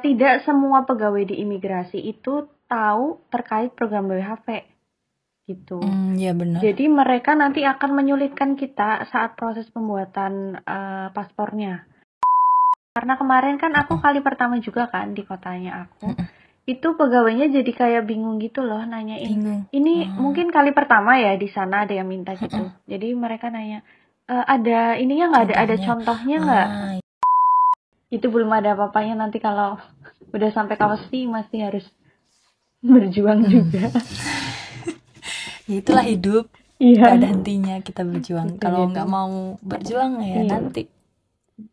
tidak semua pegawai di imigrasi itu tahu terkait program WHV gitu. Ya benar. Jadi mereka nanti akan menyulitkan kita saat proses pembuatan paspornya. Karena kemarin kan aku kali pertama juga kan di kotanya aku. Itu pegawainya jadi kayak bingung gitu loh, nanyain. Bingung. Ini mungkin kali pertama ya di sana ada yang minta gitu. Jadi mereka nanya, ada ininya nggak, ada contohnya nggak? Itu belum ada apa-apanya, nanti kalau udah sampai Aussie masih harus berjuang juga. Ya itulah hidup. Iya. Gak ada hentinya kita berjuang. Kalau nggak mau berjuang ya nanti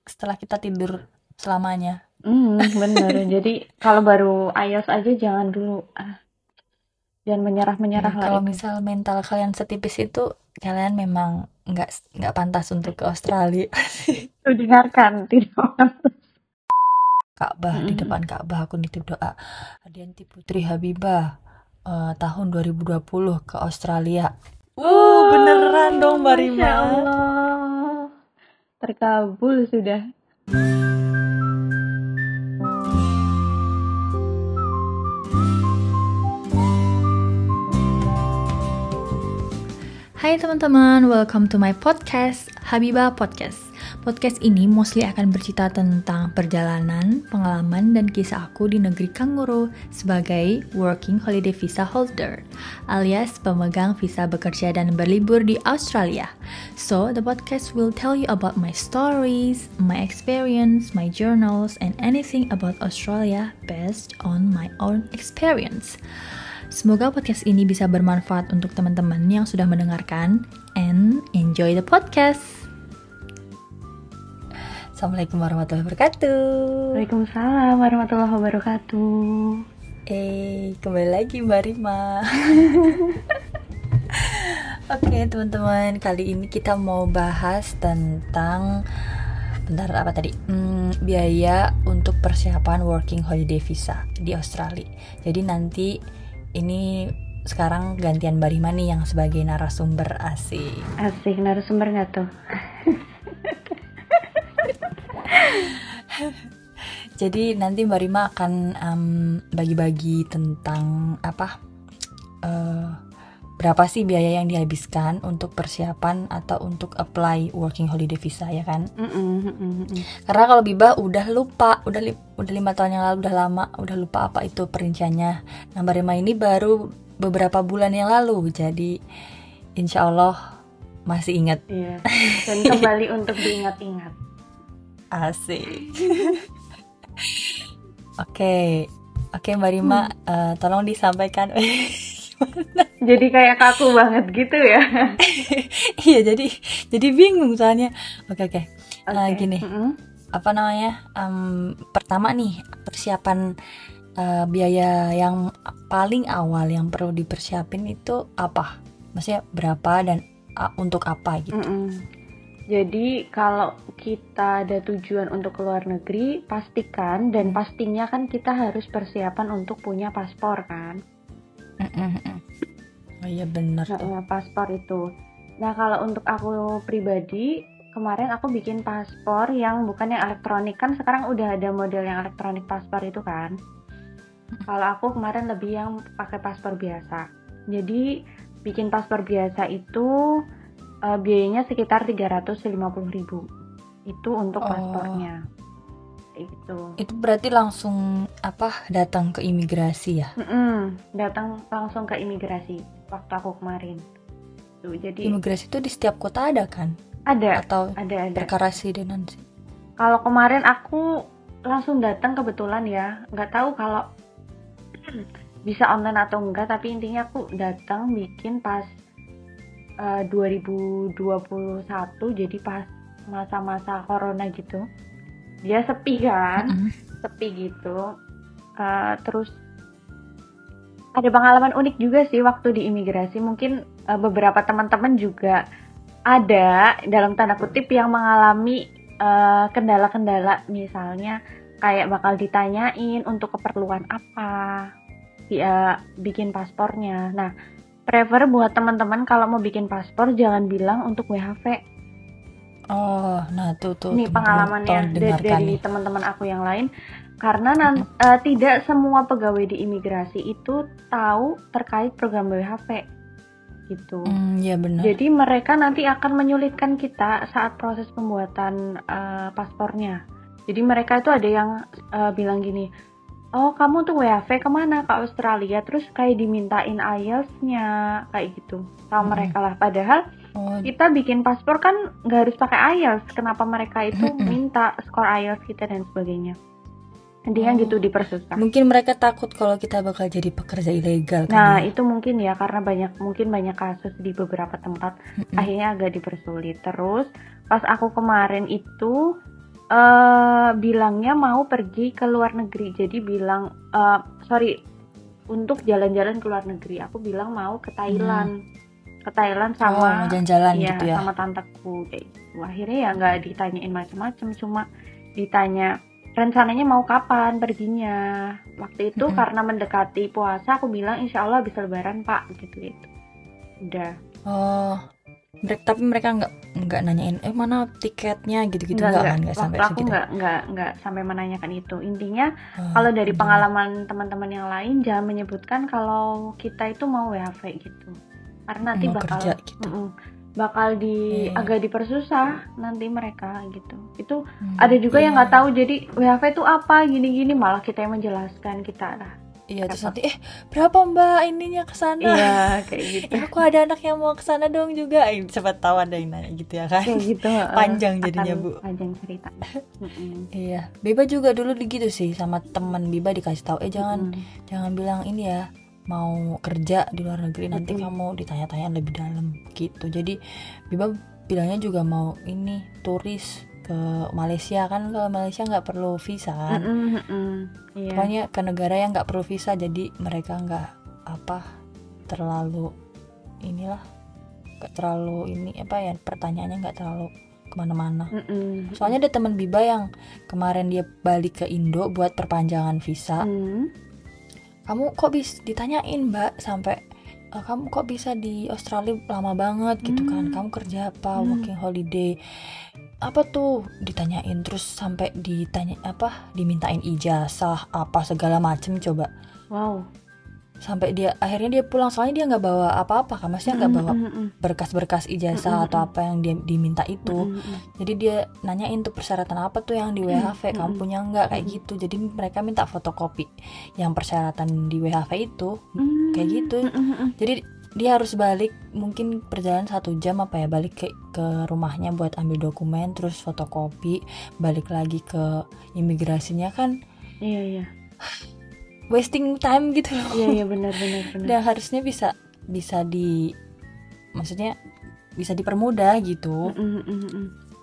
setelah kita tidur selamanya. Bener. Jadi kalau baru IELTS aja jangan dulu, jangan menyerah lah. Kalau misal mental kalian setipis itu, kalian memang nggak pantas untuk ke Australia. Itu dengarkan, tidak pantas. Ka'bah, di depan Ka'bah aku nitip doa, Adianti Putri Habibah tahun 2020 ke Australia. Beneran dong Mbak Rima. Masya Allah, terkabul sudah. Hai teman-teman, welcome to my podcast, Habibah Podcast. Podcast ini mostly akan bercerita tentang perjalanan, pengalaman, dan kisah aku di negeri Kanguru sebagai working holiday visa holder, alias pemegang visa bekerja dan berlibur di Australia. So, the podcast will tell you about my stories, my experience, my journals, and anything about Australia based on my own experience. Semoga podcast ini bisa bermanfaat untuk teman-teman yang sudah mendengarkan, and enjoy the podcast. Assalamualaikum warahmatullahi wabarakatuh. Waalaikumsalam warahmatullahi wabarakatuh. Kembali lagi Mbak Rima. Oke teman-teman, kali ini kita mau bahas tentang biaya untuk persiapan working holiday visa di Australia. Jadi nanti ini sekarang gantian Mbak Rima nih yang sebagai narasumber. Asik narasumber nggak tuh? Jadi nanti Mbak Rima akan bagi-bagi tentang berapa sih biaya yang dihabiskan untuk persiapan atau untuk apply working holiday visa, ya kan? Karena kalau Bibah udah lupa, udah 5 tahun yang lalu, udah lupa apa itu perinciannya. Nah Mbak Rima ini baru beberapa bulan yang lalu, jadi insya Allah masih ingat. Iya. Dan kembali untuk diingat-ingat. Asik. Oke Mbak Rima, tolong disampaikan. Jadi kayak kaku banget gitu ya. Iya, jadi bingung soalnya. Oke. Gini. Pertama nih, persiapan biaya yang paling awal yang perlu dipersiapin itu apa? Maksudnya berapa dan untuk apa gitu? Jadi kalau kita ada tujuan untuk keluar negeri, pastikan dan pastinya kan kita harus persiapan untuk punya paspor kan. Oh iya benar tuh. Paspor itu. Nah kalau untuk aku pribadi, kemarin aku bikin paspor yang bukan yang elektronik, kan sekarang udah ada model yang elektronik paspor itu kan. Kalau aku kemarin lebih yang pakai paspor biasa. Jadi bikin paspor biasa itu biayanya sekitar 350.000. Itu untuk paspornya. Itu berarti langsung datang ke imigrasi ya? Datang langsung ke imigrasi waktu aku kemarin. Jadi imigrasi itu di setiap kota ada kan? Ada. Atau ada. Berkerasidenan sih? Kalau kemarin aku langsung datang kebetulan ya, nggak tahu kalau bisa online atau enggak, tapi intinya aku datang bikin pas 2021, jadi pas masa-masa corona gitu. Dia sepi kan, sepi gitu. Terus ada pengalaman unik juga sih waktu di imigrasi. Mungkin beberapa teman-teman juga ada dalam tanda kutip yang mengalami kendala-kendala, misalnya kayak bakal ditanyain untuk keperluan apa dia bikin paspornya. Nah, prefer buat teman-teman kalau mau bikin paspor jangan bilang untuk WHV. Oh, nah tuh Ini pengalamannya dari teman-teman aku yang lain. Karena tidak semua pegawai di imigrasi itu tahu terkait program WHV gitu. Iya benar. Jadi mereka nanti akan menyulitkan kita saat proses pembuatan paspornya. Jadi mereka itu ada yang bilang gini, oh kamu tuh WHV kemana, ke Australia, terus kayak dimintain IELTS-nya kayak gitu sama mereka lah. Padahal kita bikin paspor kan nggak harus pakai IELTS. Kenapa mereka itu minta skor IELTS kita dan sebagainya? Intinya gitu, dipersusah. Mungkin mereka takut kalau kita bakal jadi pekerja ilegal kan. Nah, itu mungkin ya, karena banyak kasus di beberapa tempat akhirnya agak dipersulit. Terus pas aku kemarin itu bilangnya mau pergi ke luar negeri. Jadi bilang untuk jalan-jalan ke luar negeri. Aku bilang mau ke Thailand. Ke Thailand sama jalan-jalan gitu ya. Sama tanteku kayak gitu. Akhirnya ya nggak ditanyain macam-macam, cuma ditanya rencananya mau kapan perginya. Waktu itu karena mendekati puasa, aku bilang insya Allah bisa lebaran pak, gitu. Udah. Tapi mereka nggak nanyain mana tiketnya gitu-gitu nggak sampai segitu. Aku nggak sampai menanyakan itu. Intinya kalau dari pengalaman teman-teman yang lain, jangan menyebutkan kalau kita itu mau WHV gitu, karena nanti bakal kerja, gitu. Bakal agak dipersusah nanti mereka gitu. Itu ada juga yang nggak tahu, jadi WHV itu apa gini-gini, malah kita yang menjelaskan kita lah. Iya, terus nanti berapa mbak ininya kesana? Iya kayak gitu. Aku ada anak yang mau kesana dong juga. Siapa tahu ada yang nanya gitu ya kan? Kayak gitu. Panjang jadinya bu. Panjang cerita. Iya, Biba juga dulu gitu sih, sama teman Biba dikasih tahu jangan bilang ini ya mau kerja di luar negeri, nanti kamu ditanya-tanya lebih dalam gitu. Jadi Biba bilangnya juga mau ini turis ke Malaysia, kan ke Malaysia nggak perlu visa kan. Iya. Pokoknya ke negara yang nggak perlu visa, jadi mereka nggak terlalu pertanyaannya nggak terlalu kemana-mana. Soalnya ada teman Biba yang kemarin dia balik ke Indo buat perpanjangan visa. Kamu kok bisa ditanyain mbak sampai kamu kok bisa di Australia lama banget gitu kan, kamu kerja apa, working holiday apa tuh, ditanyain terus sampai dimintain ijazah apa segala macem coba. Wow. Sampai akhirnya dia pulang, soalnya dia nggak bawa apa-apa kan, maksudnya nggak bawa berkas-berkas ijazah atau apa yang dia diminta itu. Jadi dia nanyain tuh persyaratan apa tuh yang di WHV, kamu punya nggak, kayak gitu. Jadi mereka minta fotokopi yang persyaratan di WHV itu kayak gitu. Jadi dia harus balik, mungkin perjalanan 1 jam balik ke rumahnya buat ambil dokumen, terus fotokopi, balik lagi ke imigrasinya kan. Iya. Wasting time gitu loh. Iya benar. Dan harusnya bisa maksudnya bisa dipermudah gitu.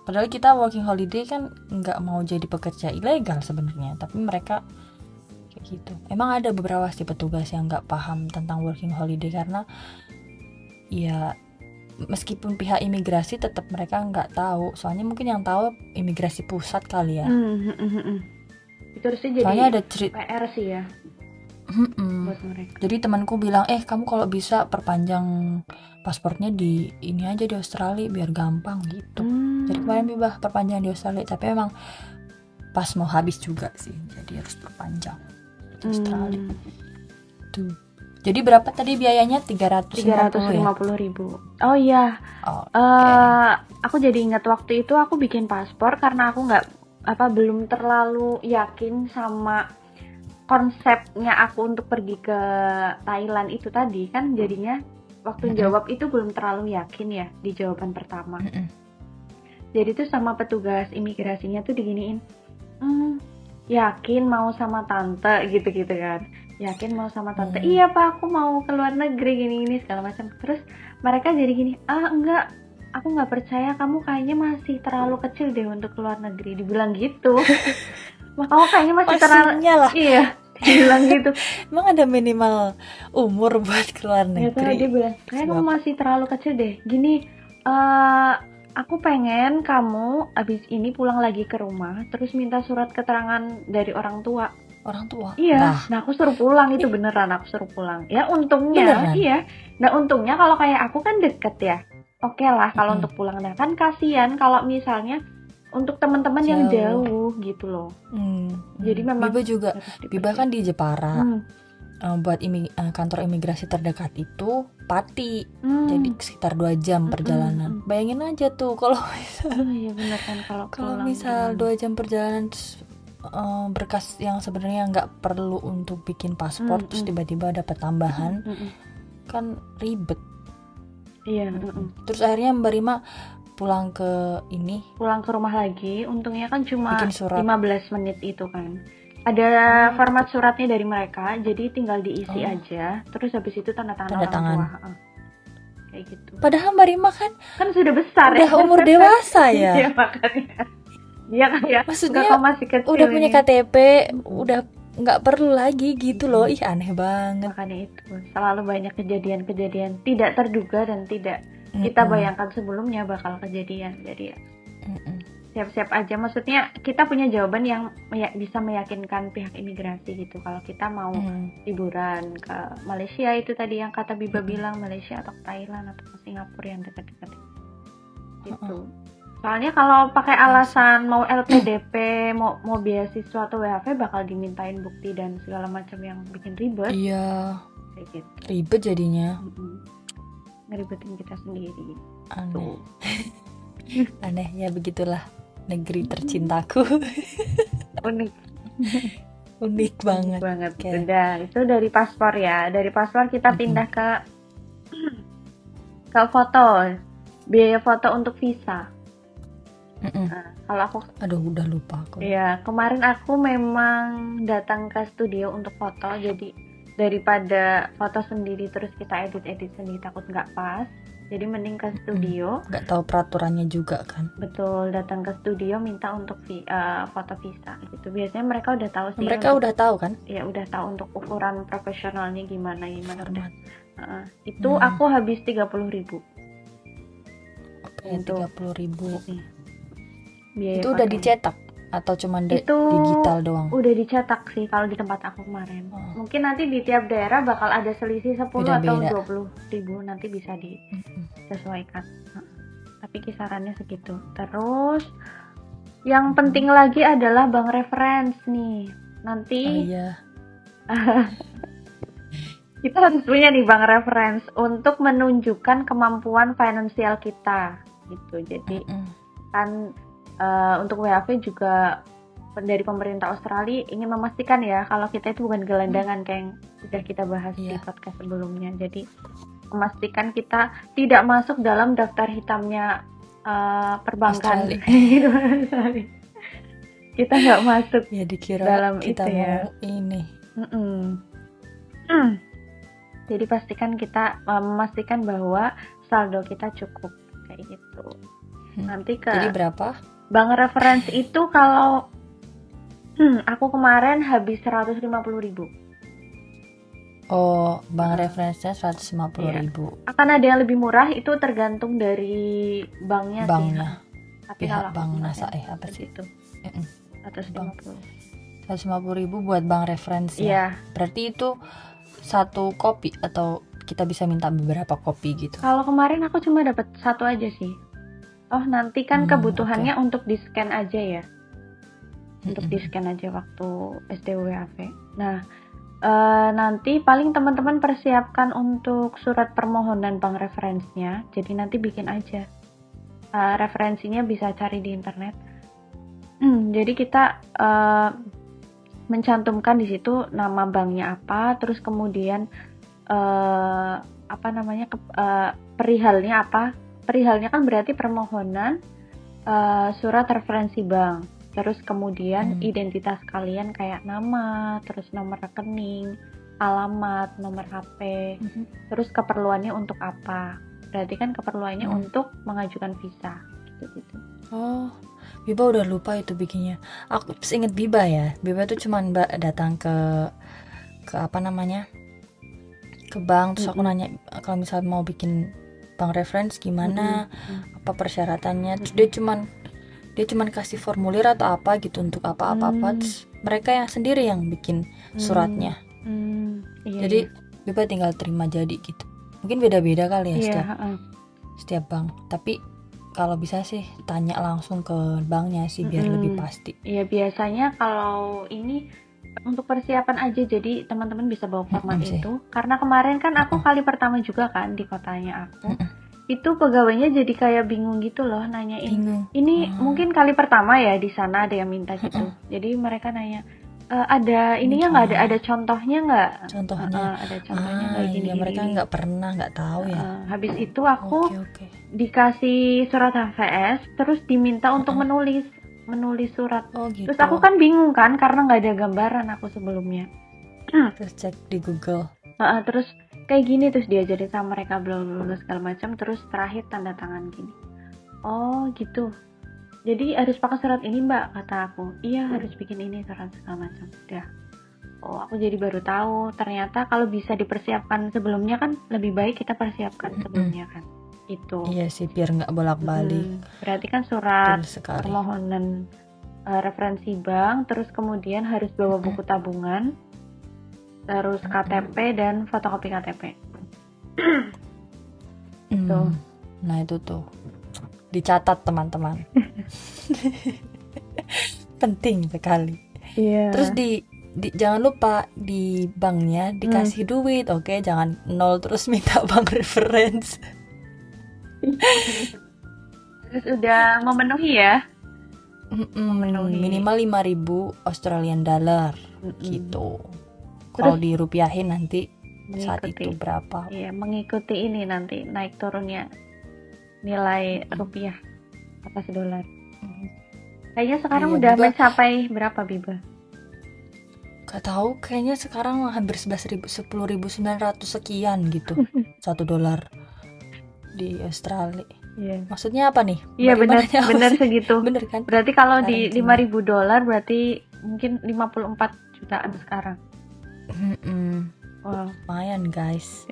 Padahal kita working holiday kan nggak mau jadi pekerja ilegal sebenarnya, tapi mereka kayak gitu. Emang ada beberapa sih petugas yang nggak paham tentang working holiday, karena ya meskipun pihak imigrasi tetap mereka nggak tahu. Soalnya mungkin yang tahu imigrasi pusat kali ya. Itu harusnya jadi soalnya ada PR sih ya. Buat mereka. Jadi temanku bilang kamu kalau bisa perpanjang pasportnya di ini aja di Australia biar gampang gitu. Jadi kemarin Biba perpanjang di Australia, tapi emang pas mau habis juga sih, jadi harus perpanjang di Australia. Tuh. Jadi berapa tadi biayanya? 350.000. Oh iya. Aku jadi ingat waktu itu aku bikin paspor karena aku belum terlalu yakin sama konsepnya aku untuk pergi ke Thailand itu tadi kan, jadinya waktu jawab itu belum terlalu yakin ya di jawaban pertama. Jadi tuh sama petugas imigrasinya tuh diginiin, yakin mau sama tante gitu kan, yakin mau sama tante. Iya pak, aku mau ke luar negeri gini segala macam. Terus mereka jadi gini, enggak, aku nggak percaya, kamu kayaknya masih terlalu kecil deh untuk ke luar negeri, dibilang gitu. Kamu kayaknya masih terlalu lah. Iya, dibilang gitu. Emang ada minimal umur buat ke luar negeri? Ya, dia bilang, kayaknya kamu masih terlalu kecil deh. Gini, aku pengen kamu abis ini pulang lagi ke rumah, terus minta surat keterangan dari orang tua. Orang tua? Iya, nah aku suruh pulang, itu beneran aku suruh pulang. Ya untungnya, beneran? Iya. Nah untungnya kalau kayak aku kan deket ya, oke lah kalau untuk pulang. Nah kan kasihan kalau misalnya untuk teman-teman yang jauh gitu loh. Jadi memang Biba juga, Biba kan di Jepara. Buat kantor imigrasi terdekat itu Pati. Jadi sekitar 2 jam perjalanan. Bayangin aja tuh kalau misal iya benar kan, kalau misal 2 jam perjalanan terus berkas yang sebenarnya nggak perlu untuk bikin paspor terus tiba-tiba dapat tambahan, kan ribet. Iya. Terus akhirnya Mbak Rima pulang ke rumah lagi. Untungnya kan cuma bikin surat 15 menit itu kan. Ada format suratnya dari mereka, jadi tinggal diisi aja. Terus habis itu tanda tangan orang tua. Kayak gitu. Padahal Mbak Rima kan sudah besar, udah umur dewasa ya. Iya makanya. Dia kayak maksudnya masih kecil, udah punya KTP, udah nggak perlu lagi gitu loh. Ih aneh banget. Makanya itu selalu banyak kejadian-kejadian tidak terduga dan tidak kita bayangkan sebelumnya bakal kejadian. Jadi ya siap-siap aja. Maksudnya kita punya jawaban yang bisa meyakinkan pihak imigrasi gitu. Kalau kita mau liburan ke Malaysia itu tadi yang kata Biba bilang, Malaysia atau Thailand atau ke Singapura yang dekat-dekat gitu. Soalnya kalau pakai alasan mau LPDP, mau beasiswa atau WHV bakal dimintain bukti dan segala macam yang bikin ribet. Iya. Kayak gitu. Ribet jadinya. Ngeribetin kita sendiri. Aneh. Aneh ya, begitulah negeri tercintaku. Unik banget. Okay. Udah, itu dari paspor ya. Dari paspor kita pindah ke foto. Biaya foto untuk visa. Nah, kalau aku udah lupa aku. Iya, kemarin aku memang datang ke studio untuk foto. Jadi daripada foto sendiri terus kita edit sendiri takut nggak pas. Jadi mending ke studio. Nggak tahu peraturannya juga kan. Betul, datang ke studio minta untuk foto visa gitu. Biasanya mereka udah tahu sih. Mereka udah tahu kan? Ya udah tahu untuk ukuran profesionalnya gimana. Itu aku habis 30.000. Oke, 30.000. Biaya itu udah dicetak atau cuma digital doang? Udah dicetak sih kalau di tempat aku kemarin. Mungkin nanti di tiap daerah bakal ada selisih 10 atau 20.000, nanti bisa disesuaikan. Tapi kisarannya segitu. Terus yang penting lagi adalah bank reference nih. Nanti kita harus punya nih bank reference untuk menunjukkan kemampuan finansial kita gitu. Jadi kan untuk WHV juga dari pemerintah Australia ingin memastikan ya kalau kita itu bukan gelandangan kayak yang sudah kita bahas di podcast sebelumnya. Jadi memastikan kita tidak masuk dalam daftar hitamnya perbankan. Kita nggak masuk dikira dalam kita itu mau ini. Jadi kita memastikan bahwa saldo kita cukup kayak gitu. Nanti Jadi berapa? Bank reference itu kalau aku kemarin habis 150.000. Oh, bank referensinya 150.000. Akan ada yang lebih murah, itu tergantung dari banknya. Tapi pihak bank NASA apa sih itu? 150.000 buat bank referensi. Berarti itu satu kopi atau kita bisa minta beberapa kopi gitu? Kalau kemarin aku cuma dapat satu aja sih. Oh nanti kan kebutuhannya untuk di-scan aja ya. Untuk di-scan aja waktu SDWHV. Nah nanti paling teman-teman persiapkan untuk surat permohonan bank referensinya. Jadi nanti bikin aja. Referensinya bisa cari di internet. Jadi kita mencantumkan di situ nama banknya apa, terus kemudian perihalnya apa. Perihalnya kan berarti permohonan, surat referensi bank, terus kemudian identitas kalian kayak nama, terus nomor rekening, alamat, nomor HP, terus keperluannya untuk apa? Berarti kan keperluannya untuk mengajukan visa, gitu-gitu. Oh, Biba udah lupa itu bikinnya. Aku inget Biba ya. Biba tuh cuman datang ke ke bank, terus aku nanya kalau misalnya mau bikin bank reference gimana, apa persyaratannya, terus dia cuman kasih formulir atau apa gitu untuk apa terus mereka yang sendiri yang bikin suratnya. Jadi Biba tinggal terima jadi gitu. Mungkin beda-beda kali ya setiap bank, tapi kalau bisa sih tanya langsung ke banknya sih biar lebih pasti. Iya, biasanya kalau ini untuk persiapan aja, jadi teman-teman bisa bawa format sih. itu. Karena kemarin kan aku kali pertama juga kan di kotanya aku. Itu pegawainya jadi kayak bingung gitu loh, nanyain. Ini mungkin kali pertama ya di sana ada yang minta gitu. Jadi mereka nanya, ada ininya nggak, ada contohnya nggak? Ada contohnya nggak gini? Ya mereka nggak pernah, nggak tahu ya. Habis itu aku dikasih surat HVS, terus diminta untuk menulis surat. Gitu. Terus aku kan bingung kan karena nggak ada gambaran aku sebelumnya. Terus cek di Google. Terus kayak gini, terus diajarin sama mereka belum lulus segala macam, terus terakhir tanda tangan gini. Oh gitu. Jadi harus pakai surat ini mbak, kata aku. Iya harus bikin ini surat segala macam. Udah. Oh aku jadi baru tahu ternyata kalau bisa dipersiapkan sebelumnya kan lebih baik kita persiapkan sebelumnya kan. Itu. Iya sih biar nggak bolak-balik. Berarti kan surat permohonan referensi bank, terus kemudian harus bawa buku tabungan, terus KTP dan fotokopi KTP. Tuh. Nah itu tuh dicatat teman-teman. Penting sekali. Iya. Terus jangan lupa di banknya dikasih duit, oke? Jangan nol terus minta bank reference. Terus udah memenuhi ya? Minimal 5.000 Australian dollar gitu. Kalau dirupiahin nanti saat itu berapa? Iya, mengikuti ini nanti naik turunnya nilai rupiah atas dolar. Kayaknya sekarang udah mencapai berapa Biba? Gak tahu, kayaknya sekarang hampir 10.900 sekian gitu. 1 dolar di Australia. Iya. Maksudnya apa nih? Iya benar segitu. Bener kan? Berarti kalau di 5.000 dolar berarti mungkin 54 jutaan sekarang. Wow. Lumayan guys.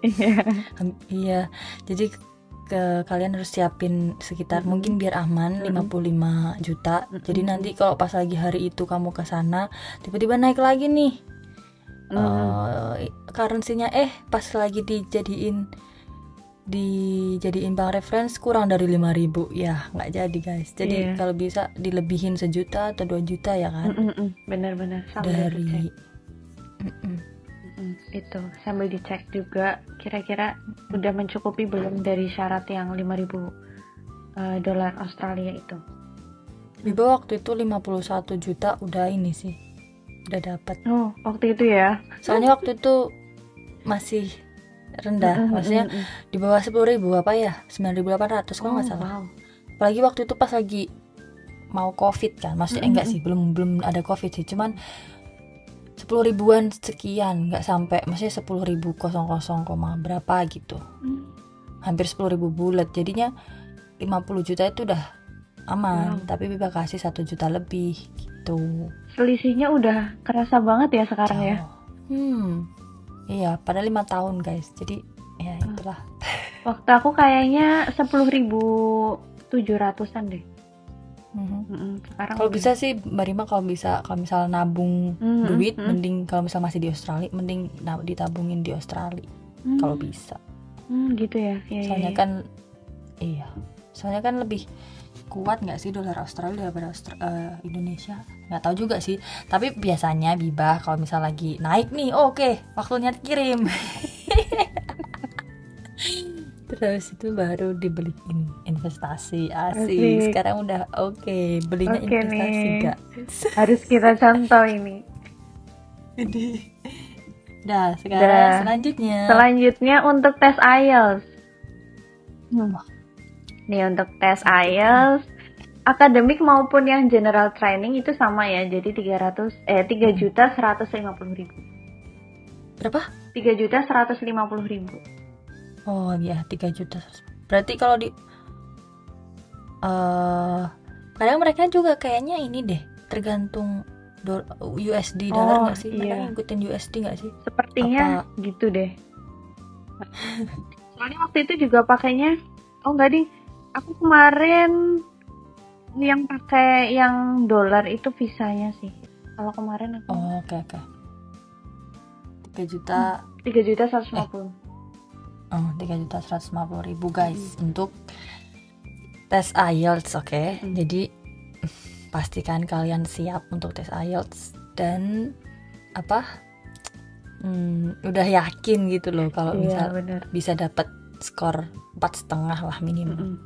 Iya. Jadi kalian harus siapin sekitar mungkin biar aman 55 juta. Jadi nanti kalau pas lagi hari itu kamu ke sana tiba-tiba naik lagi nih. Currency-nya pas lagi dijadiin bank reference kurang dari 5.000 ya nggak jadi guys. Jadi kalau bisa dilebihin 1 juta atau 2 juta ya kan. Benar-benar dari itu sambil dicek juga kira-kira udah mencukupi belum dari syarat yang 5.000 dolar Australia itu. Biba waktu itu 51 juta udah ini sih, udah dapat. Oh waktu itu ya. Soalnya waktu itu masih rendah, maksudnya di bawah 10.000 apa ya, 9.800 kalau nggak salah. Apalagi waktu itu pas lagi mau COVID kan, maksudnya enggak sih, belum ada COVID sih, cuman 10.000-an sekian, nggak sampai, maksudnya 10.000 berapa gitu, hampir 10.000 bulat, jadinya 50 juta itu udah aman. Tapi Biba kasih 1 juta lebih gitu. Selisihnya udah kerasa banget ya sekarang ya. Iya, pada 5 tahun guys, jadi ya itulah. Waktu aku kayaknya 10.700-an deh. Sekarang kalau bisa sih Mbak Rima, kalau misal nabung duit, mending kalau misal masih di Australia, mending ditabungin di Australia kalau bisa. Gitu ya. Soalnya kan soalnya kan lebih kuat nggak sih dolar Australia daripada Indonesia? Nggak tahu juga sih, tapi biasanya Biba kalau misal lagi naik nih, oke, waktunya kirim. Terus itu baru dibeliin investasi. Asik. Sekarang udah oke, belinya investasi nih. Harus kita contoh ini. Dah, sekarang selanjutnya untuk tes IELTS. Nih untuk tes IELTS akademik maupun yang general training itu sama ya. Jadi 3.150.000. Berapa? 3.150.000. Oh iya, 3 juta. Berarti kalau di kadang mereka juga kayaknya ini deh, tergantung USD dolar nggak sih? Mereka ngikutin USD nggak sih? Sepertinya gitu deh. Soalnya waktu itu juga pakainya, enggak ding, aku kemarin yang pakai yang dolar itu visanya sih. Kalau kemarin aku. Oke. 3 juta. 3.150. 3.150.000 guys, untuk tes IELTS, oke. Jadi pastikan kalian siap untuk tes IELTS dan udah yakin gitu loh kalau misal bisa dapat skor 4,5 lah minimum.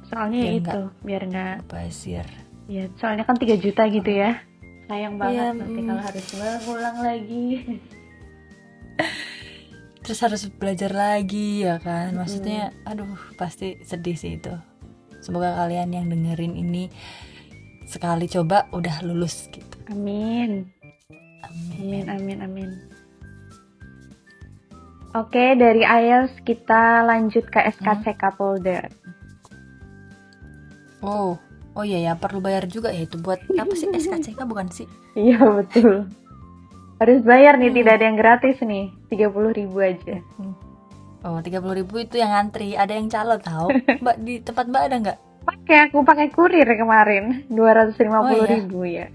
Soalnya itu biar nggak basir. Ya, soalnya kan 3 juta gitu ya. Sayang banget nanti kalau harus ngulang lagi. Terus harus belajar lagi ya kan. Maksudnya aduh pasti sedih sih itu. Semoga kalian yang dengerin ini sekali coba udah lulus gitu. Amin. Oke, dari IELTS kita lanjut ke SKCK Polda. Oh iya ya, perlu bayar juga ya itu buat apa sih SKCK bukan sih? Iya betul. Harus bayar nih, tidak ada yang gratis nih, 30.000 aja. Oh 30.000 itu yang ngantri, ada yang calon tahu? Mbak di tempat Mbak ada nggak? Aku pakai kurir kemarin 250.000 ya.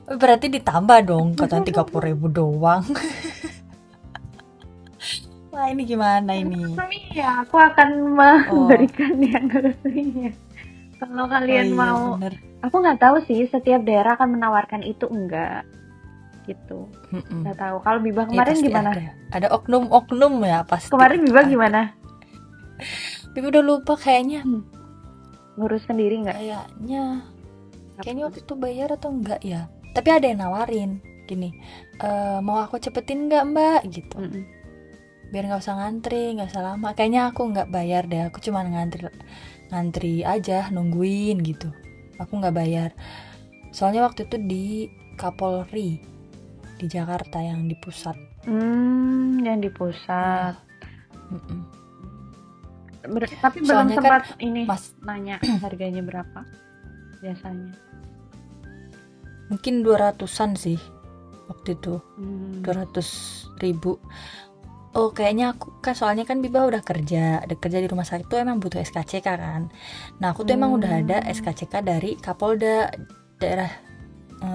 Berarti ditambah dong, katanya 30.000 doang. Wah ini gimana ini? Ya, aku akan memberikan yang resminya. Kalau kalian mau, aku nggak tahu sih setiap daerah akan menawarkan itu enggak, gitu. Nggak tahu. Kalau Bibah kemarin gimana? Ada oknum-oknum ya pasti. Kemarin Bibah gimana? Bibah udah lupa kayaknya. Ngurus sendiri nggak? Kayaknya waktu itu bayar atau enggak ya? Tapi ada yang nawarin gini, mau aku cepetin nggak Mbak gitu. Biar nggak usah ngantri, nggak usah lama. Kayaknya aku nggak bayar deh, aku cuma ngantri aja, nungguin gitu. Aku nggak bayar. Soalnya waktu itu di Kapolri di Jakarta yang di pusat. Yang di pusat. Tapi belum sempat kan, ini nanya harganya berapa biasanya. Mungkin 200-an sih waktu itu. 200.000. Oh kayaknya aku kan soalnya kan Bibah udah kerja di rumah sakit tuh emang butuh SKCK kan. Nah aku tuh emang udah ada SKCK dari Kapolda daerah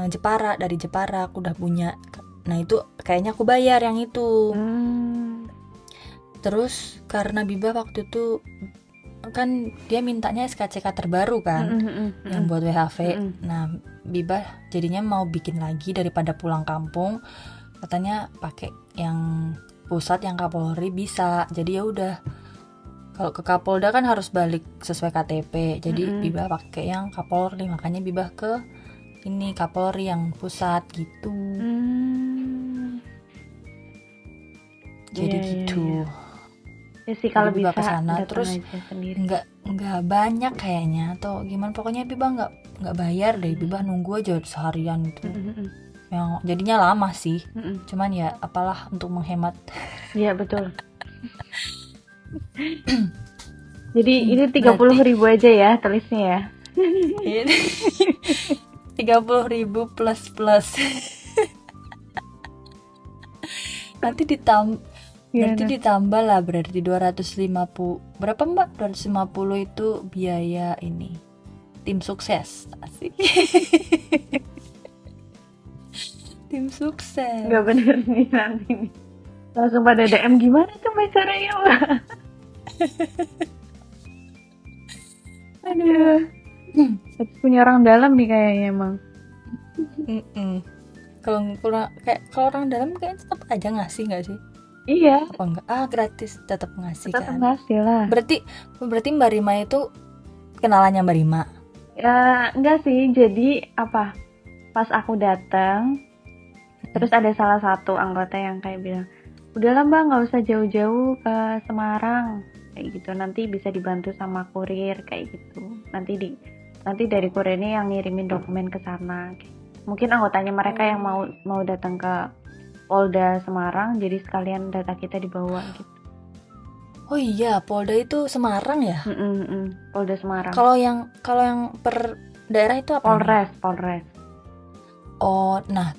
Jepara, dari Jepara aku udah punya. Nah itu kayaknya aku bayar yang itu. Terus karena Bibah waktu itu kan dia mintanya SKCK terbaru kan, yang buat WHV. Nah Bibah jadinya mau bikin lagi daripada pulang kampung, katanya pakai yang pusat yang Kapolri bisa. Jadi ya udah, kalau ke Kapolda kan harus balik sesuai KTP. Jadi Bibah pakai yang Kapolri, makanya Bibah ke ini Kapolri yang pusat gitu. Jadi gitu. Ya sih kalau bisa kesana terus nggak banyak kayaknya atau gimana, pokoknya Bibah nggak bayar deh. Bibah nunggu aja seharian itu. Yang jadinya lama sih, cuman ya apalah untuk menghemat. Iya betul. Jadi ini 30.000 aja ya tulisnya ya. 30.000 plus. Nanti ditambah lah, berarti 250. Berapa Mbak? 250 itu biaya ini tim sukses. Asik. Tim sukses. Gak bener nih nanti nih. Langsung pada DM gimana tuh caranya Mbak? Aduh. Punya orang dalam nih kayaknya emang. Kalau orang dalam kayak tetap aja ngasih nggak sih? Iya. Apa enggak? Gratis tetap ngasih tetap kan? Tetap ngasih lah. Berarti Mbak Rima itu kenalannya Mbak Rima? Ya enggak sih. Jadi apa? Pas aku datang, terus ada salah satu anggota yang kayak bilang, udahlah Mbak nggak usah jauh-jauh ke Semarang kayak gitu, nanti bisa dibantu sama kurir kayak gitu. Nanti dari kurirnya yang ngirimin dokumen ke sana. Mungkin anggotanya mereka yang mau datang ke Polda Semarang, jadi sekalian data kita dibawa gitu. Oh iya, Polda itu Semarang ya? Polda Semarang. Kalau yang per daerah itu apa? Polres. Oh, nah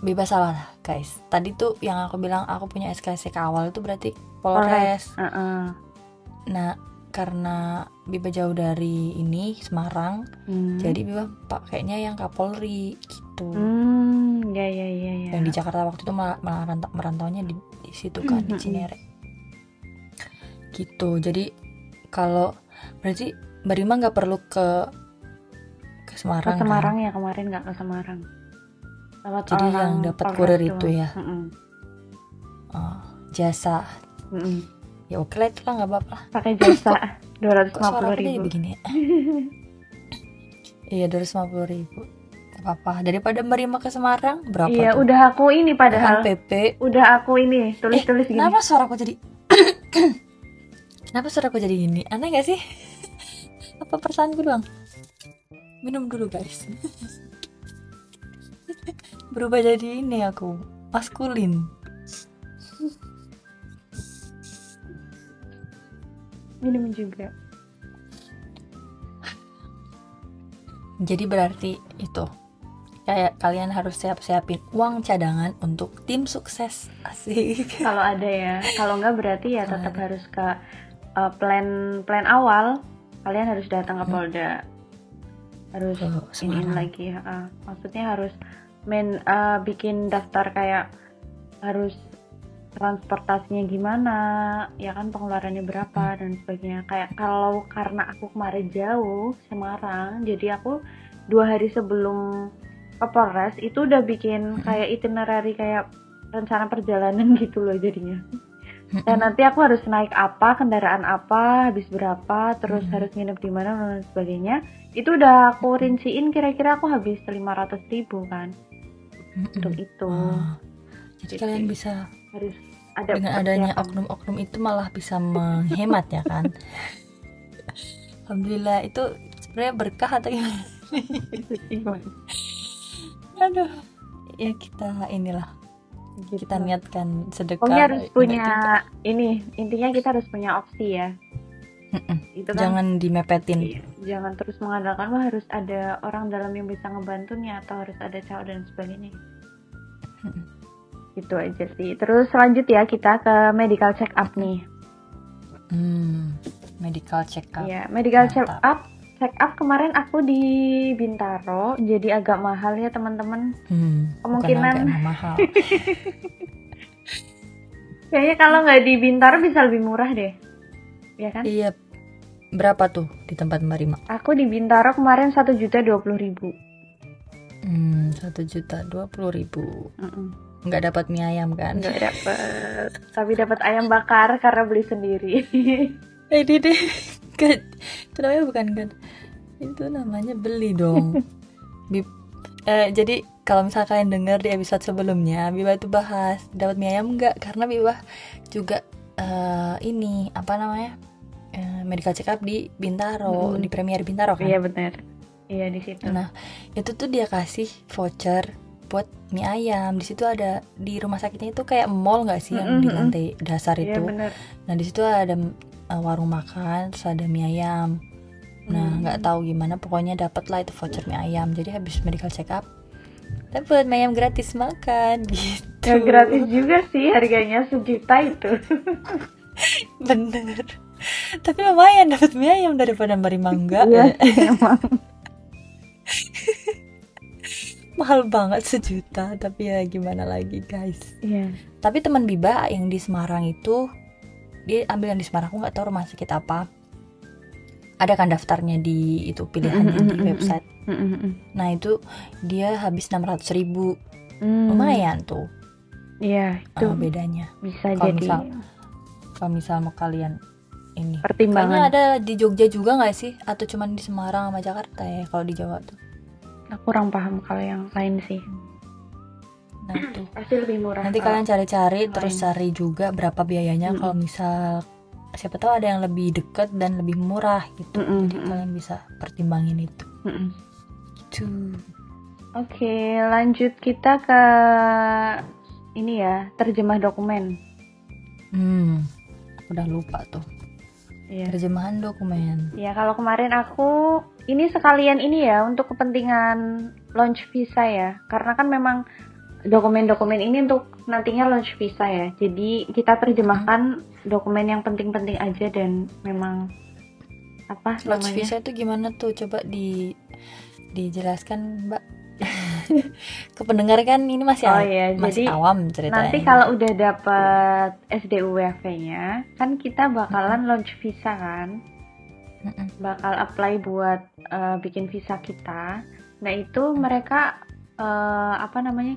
bebas salah lah guys. Tadi tuh yang aku bilang aku punya SKCK awal itu berarti Polres. Nah karena Biba jauh dari ini Semarang, jadi Biba pakainya yang Kapolri gitu. Ya. Yang di Jakarta waktu itu malah merantaunya di situ kan, di Cinere. Gitu. Jadi kalau berarti Mbak Rima nggak perlu ke Semarang. Ke Semarang kan? Ya kemarin nggak ke Semarang. Lewat Jadi yang dapat kurir itu ya. Jasa. Ya oke lah, itulah nggak apa-apa. Pakai jasa 250.000 begini. Iya 250.000. Apa dari Mbak Rima ke Semarang berapa Iya, tuh? udah aku ini padahal. PP. Udah aku ini tulis gini. Kenapa suara aku jadi Kenapa suara aku jadi gini? Aneh gak sih? Apa perasaanku doang? Minum dulu guys. Berubah jadi ini aku, maskulin. Minum juga. Jadi berarti itu kayak kalian harus siapin uang cadangan untuk tim sukses. Asik. Kalau ada ya, kalau enggak berarti ya tetap harus ke plan awal. Kalian harus datang ke Polda, harus ini lagi. Maksudnya harus bikin daftar kayak harus transportasinya gimana, ya kan pengeluarannya berapa dan sebagainya. Kayak kalau karena aku kemarin jauh Semarang, jadi aku 2 hari sebelum ke Polres itu udah bikin kayak itinerary, kayak rencana perjalanan gitu loh jadinya. Dan nanti aku harus naik apa, kendaraan apa, habis berapa, terus harus nginep di mana dan sebagainya. Itu udah aku rinciin, kira-kira aku habis 500.000 kan untuk itu. Jadi kalian bisa harus ada dengan adanya oknum-oknum itu malah bisa menghemat ya kan. Alhamdulillah, itu sebenarnya berkah atau gimana? Aduh, ya kita inilah gitu. Kita niatkan sedekah. Pokoknya harus punya ini, intinya kita harus punya opsi ya. Itu kan, jangan dimepetin. Iya, jangan terus mengandalkan harus ada orang dalam yang bisa ngebantunya atau harus ada cowok dan sebagainya. Gitu aja sih. Terus selanjut ya kita ke medical check up nih. Medical check up. Iya, medical check up kemarin aku di Bintaro, jadi agak mahal ya teman-teman. Kemungkinan mahal. Kayaknya kalau nggak di Bintaro bisa lebih murah deh. Ya kan? Iya. Berapa tuh di tempat Mbak Rima? Aku di Bintaro kemarin 1.020.000. 1.020.000. Nggak dapat mie ayam kan? Nggak dapat. Tapi dapat ayam bakar karena beli sendiri. Ini deh. Itu namanya bukan kan? Itu namanya beli dong. Jadi kalau misalnya kalian dengar di episode sebelumnya, Biba tuh bahas dapat mie ayam nggak? Karena Biba juga ini apa namanya? Medical check up di Bintaro, di Premier Bintaro kan? Iya benar. Iya di situ. Nah, itu tuh dia kasih voucher buat mie ayam. Di situ ada, di rumah sakitnya itu kayak mall nggak sih yang di lantai dasar itu. Iya benar. Nah, di situ ada warung makan, terus ada mie ayam. Nah, nggak tahu gimana, pokoknya dapet lah itu voucher mie ayam. Jadi habis medical check up dapet mie ayam gratis makan gitu. Ya, gratis juga sih, harganya 1 juta itu. Bener. Tapi lumayan dapet mie ayam daripada Mbak Rima enggak. Iya emang. Mahal banget 1 juta, tapi ya gimana lagi guys. Iya. Tapi teman Biba yang di Semarang itu, dia ambil yang di Semarang, aku nggak tahu rumah sakit apa. Ada kan daftarnya di itu pilihannya di website. Nah itu dia habis 600.000. Lumayan tuh. Iya itu bedanya. Bisa kalo jadi. Kalau misal mau kalian ini. Pertimbangan. Kayaknya ada di Jogja juga nggak sih? Atau cuma di Semarang sama Jakarta ya kalau di Jawa tuh? Aku kurang paham kalau yang lain sih. Nah tuh. Pasti lebih murah. Nanti kalian cari-cari terus cari juga berapa biayanya kalau misal siapa tahu ada yang lebih dekat dan lebih murah gitu. Jadi kalian bisa pertimbangin itu. Gitu. Oke, lanjut kita ke ini ya, terjemah dokumen. Aku udah lupa tuh. Iya. Terjemahan dokumen. Ya, kalau kemarin aku ini sekalian ini ya untuk kepentingan launch visa ya. Karena kan memang dokumen-dokumen ini untuk nantinya launch visa ya. Jadi kita terjemahkan dokumen yang penting-penting aja dan memang apa launch namanya? visa itu gimana tuh? Coba dijelaskan, Mbak. Ke pendengar kan ini masih masih jadi, awam ceritanya. Nanti kalau udah dapat SDUWV-nya, kan kita bakalan launch visa kan. bakal apply buat bikin visa kita. Nah itu mereka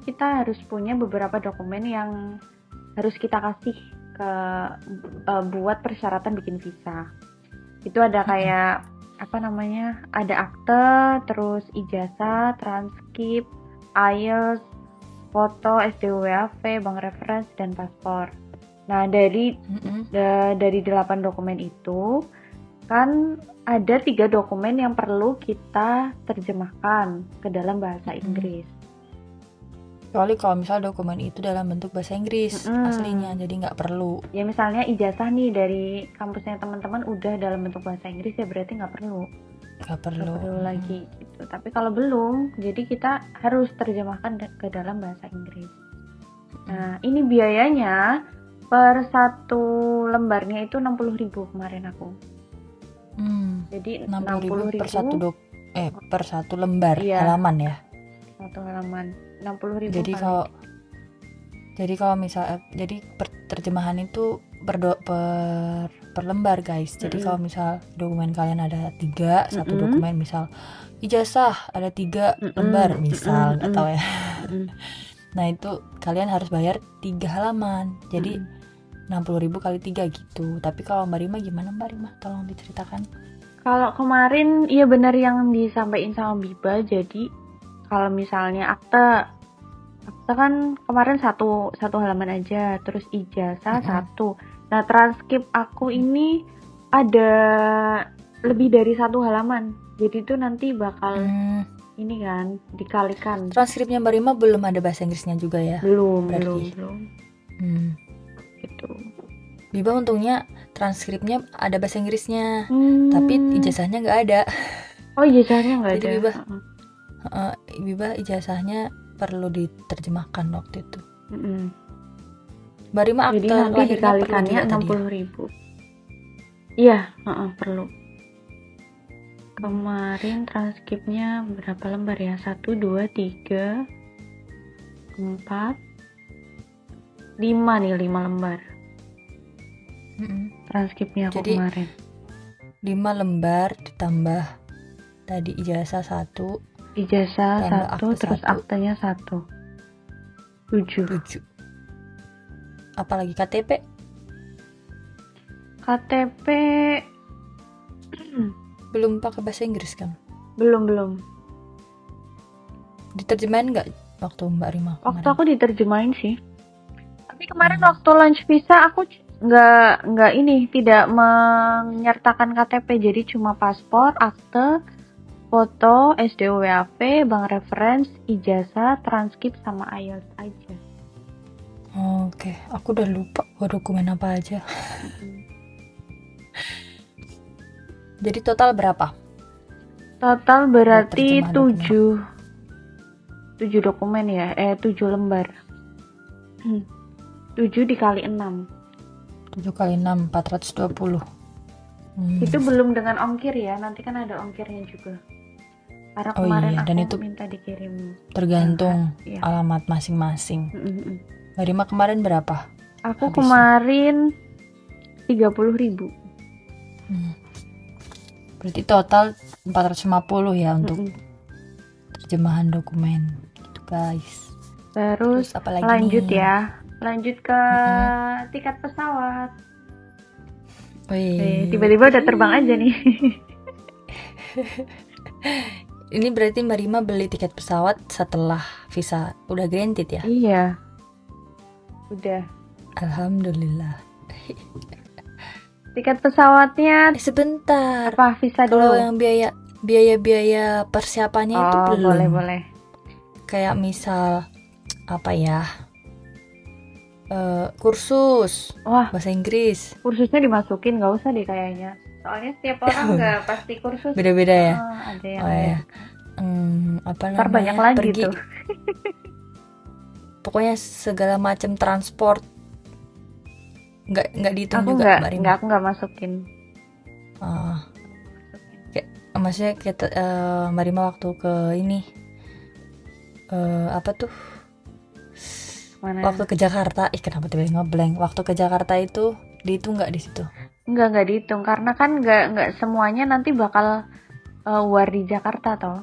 kita harus punya beberapa dokumen yang harus kita kasih ke buat persyaratan bikin visa. Itu ada kayak ada akte, terus ijazah, transkrip, IELTS, foto, SDWAV, bank reference, dan paspor. Nah dari 8 dokumen itu kan ada 3 dokumen yang perlu kita terjemahkan ke dalam bahasa Inggris. Kecuali kalau misal dokumen itu dalam bentuk bahasa Inggris aslinya, jadi nggak perlu. Ya misalnya ijazah nih dari kampusnya teman-teman udah dalam bentuk bahasa Inggris, ya berarti nggak perlu lagi gitu. Tapi kalau belum, jadi kita harus terjemahkan ke dalam bahasa Inggris. Nah ini biayanya per 1 lembarnya itu 60.000 kemarin aku. Jadi 60.000 per satu lembar, iya. Halaman ya. Satu halaman 60.000. Jadi kalau misal terjemahan itu per lembar guys. Jadi kalau misal dokumen kalian ada 3, satu dokumen misal ijazah ada 3 lembar misal, nggak tahu ya. Nah itu kalian harus bayar 3 halaman. Jadi 60.000 kali 3 gitu. Tapi kalau Mbak Rima gimana Mbak Rima? Tolong diceritakan. Kalau kemarin iya benar yang disampaikan sama Biba. Jadi kalau misalnya akte kan kemarin satu halaman aja, terus ijazah 1. Nah transkrip aku ini ada lebih dari 1 halaman. Jadi itu nanti bakal ini kan dikalikan. Transkripnya Mbak Rima belum ada bahasa Inggrisnya juga ya? Belum. Gitu. Biba untungnya transkripnya ada bahasa Inggrisnya, tapi ijazahnya nggak ada. Oh ijazahnya nggak ada. Jadi Biba ijazahnya perlu diterjemahkan waktu itu. Mbak Rima akte lahirnya dikalikannya 60.000. Iya, perlu. Kemarin transkripnya berapa lembar ya? 1, 2, 3, 4, 5 nih, 5 lembar. Transkripnya aku jadi, kemarin 5 lembar ditambah tadi ijazah 1, terus 1. Aktenya 1. 7. Apalagi KTP belum pakai bahasa Inggris kan? Belum. Diterjemahin nggak waktu Mbak Rima kemarin? Waktu aku diterjemahin sih. Tapi kemarin waktu launch visa aku tidak menyertakan KTP, jadi cuma paspor, akte, foto, SDWAV, bank reference, ijazah, transkrip sama IELTS aja. Oke, aku udah lupa dokumen apa aja. Jadi total berapa? Total berarti 7 dokumen ya, 7 lembar. 7 dikali 6. 7 kali 6, 420. Itu belum dengan ongkir ya, nanti kan ada ongkirnya juga. Karena kemarin aku dan itu minta dikirim. Tergantung alamat masing-masing. Mbak Rima kemarin berapa? Aku kemarin 30.000. Berarti total 450 ya untuk terjemahan dokumen gitu guys. Terus apalagi lanjut nih? Lanjut ke tiket pesawat. Tiba-tiba udah terbang aja nih. Ini berarti Mbak Rima beli tiket pesawat setelah visa udah granted ya? Iya. Udah. Alhamdulillah. Tiket pesawatnya sebentar. Apa visa dulu? Kalau yang biaya persiapannya itu belum. Boleh. Kayak misal kursus bahasa Inggris. Kursusnya dimasukin, nggak usah deh kayaknya. Soalnya setiap orang nggak pasti kursus. Beda-beda ya. Ada yang Ntar banyak lagi pergi. tuh. Pokoknya segala macam transport nggak dihitung juga Mbak Rima. Aku nggak masukin. Maksudnya kita Mbak Rima waktu ke ini Mana? Waktu ke Jakarta, kenapa tiba-tiba ngeblank? Waktu ke Jakarta itu dihitung nggak di situ? Nggak dihitung karena kan nggak semuanya nanti bakal war di Jakarta toh.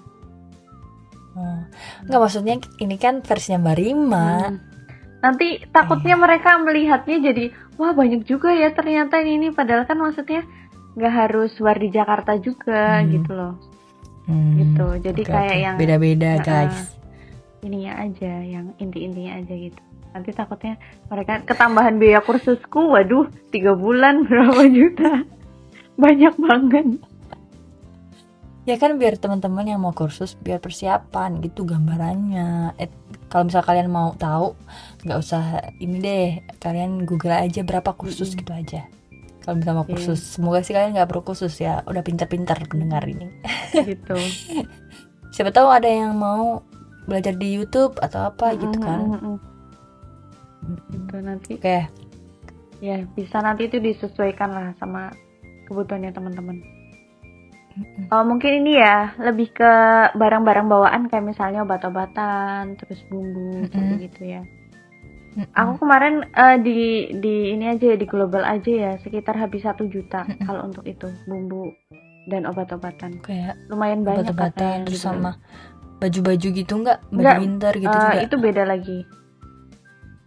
Nggak, maksudnya ini kan versinya Mbak Rima. Nanti takutnya mereka melihatnya jadi wah banyak juga ya ternyata ini padahal kan maksudnya nggak harus war di Jakarta juga gitu loh. Gitu. Jadi kayak yang beda-beda guys. Ininya aja, yang inti-intinya aja gitu. Nanti takutnya mereka ketambahan biaya kursusku, waduh 3 bulan berapa juta. Banyak banget. Ya kan biar teman-teman yang mau kursus biar persiapan gitu gambarannya. Kalau misal kalian mau tahu, nggak usah ini deh, kalian Google aja berapa kursus gitu aja. Kalau misal mau kursus, semoga sih kalian nggak perlu kursus ya, udah pintar-pintar pendengar ini. Gitu. Siapa tahu ada yang mau belajar di YouTube atau apa gitu kan. Gitu nanti. Oke. Ya bisa nanti itu disesuaikan lah sama kebutuhannya teman-teman. Mungkin ini ya lebih ke barang-barang bawaan kayak misalnya obat-obatan, terus bumbu gitu ya. Aku kemarin di ini aja di global aja ya sekitar habis 1 juta kalau untuk itu bumbu dan obat-obatan. Kayak lumayan banyak obat-obatan terus gitu. sama baju-baju gitu nggak? Baju winter gitu juga? Itu beda lagi.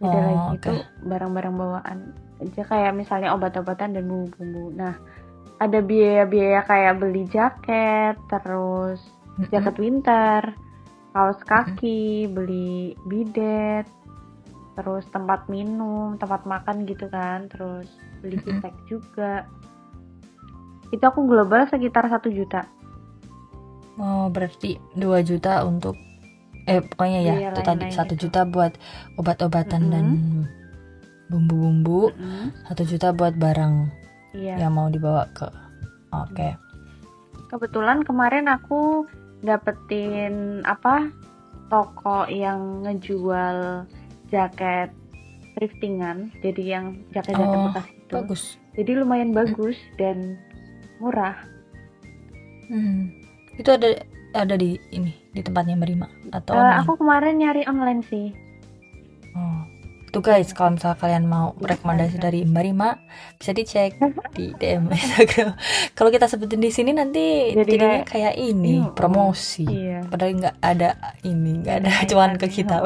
Beda lagi okay. Itu barang-barang bawaan aja kayak misalnya obat-obatan dan bumbu-bumbu. Nah ada biaya-biaya kayak beli jaket, terus jaket winter, kaos kaki, beli bidet, terus tempat minum, tempat makan gitu kan, terus beli kitek juga. Itu aku global sekitar 1 juta. Oh berarti 2 juta untuk pokoknya ya itu tadi 1 juta buat obat-obatan dan bumbu-bumbu, 1 juta buat barang yang mau dibawa ke. Oke. Kebetulan kemarin aku dapetin toko yang ngejual jaket thriftingan, jadi yang jaket-jaket bekas itu. Bagus. Jadi lumayan bagus dan murah. Itu ada di tempatnya Mbak Rima atau aku kemarin nyari online sih. Tuh guys, kalau misalnya kalian mau rekomendasi dari Mbak Rima bisa dicek di DM Instagram. Kalau kita sebutin di sini nanti jadinya kayak ini promosi. Padahal nggak ada cuan ke kita.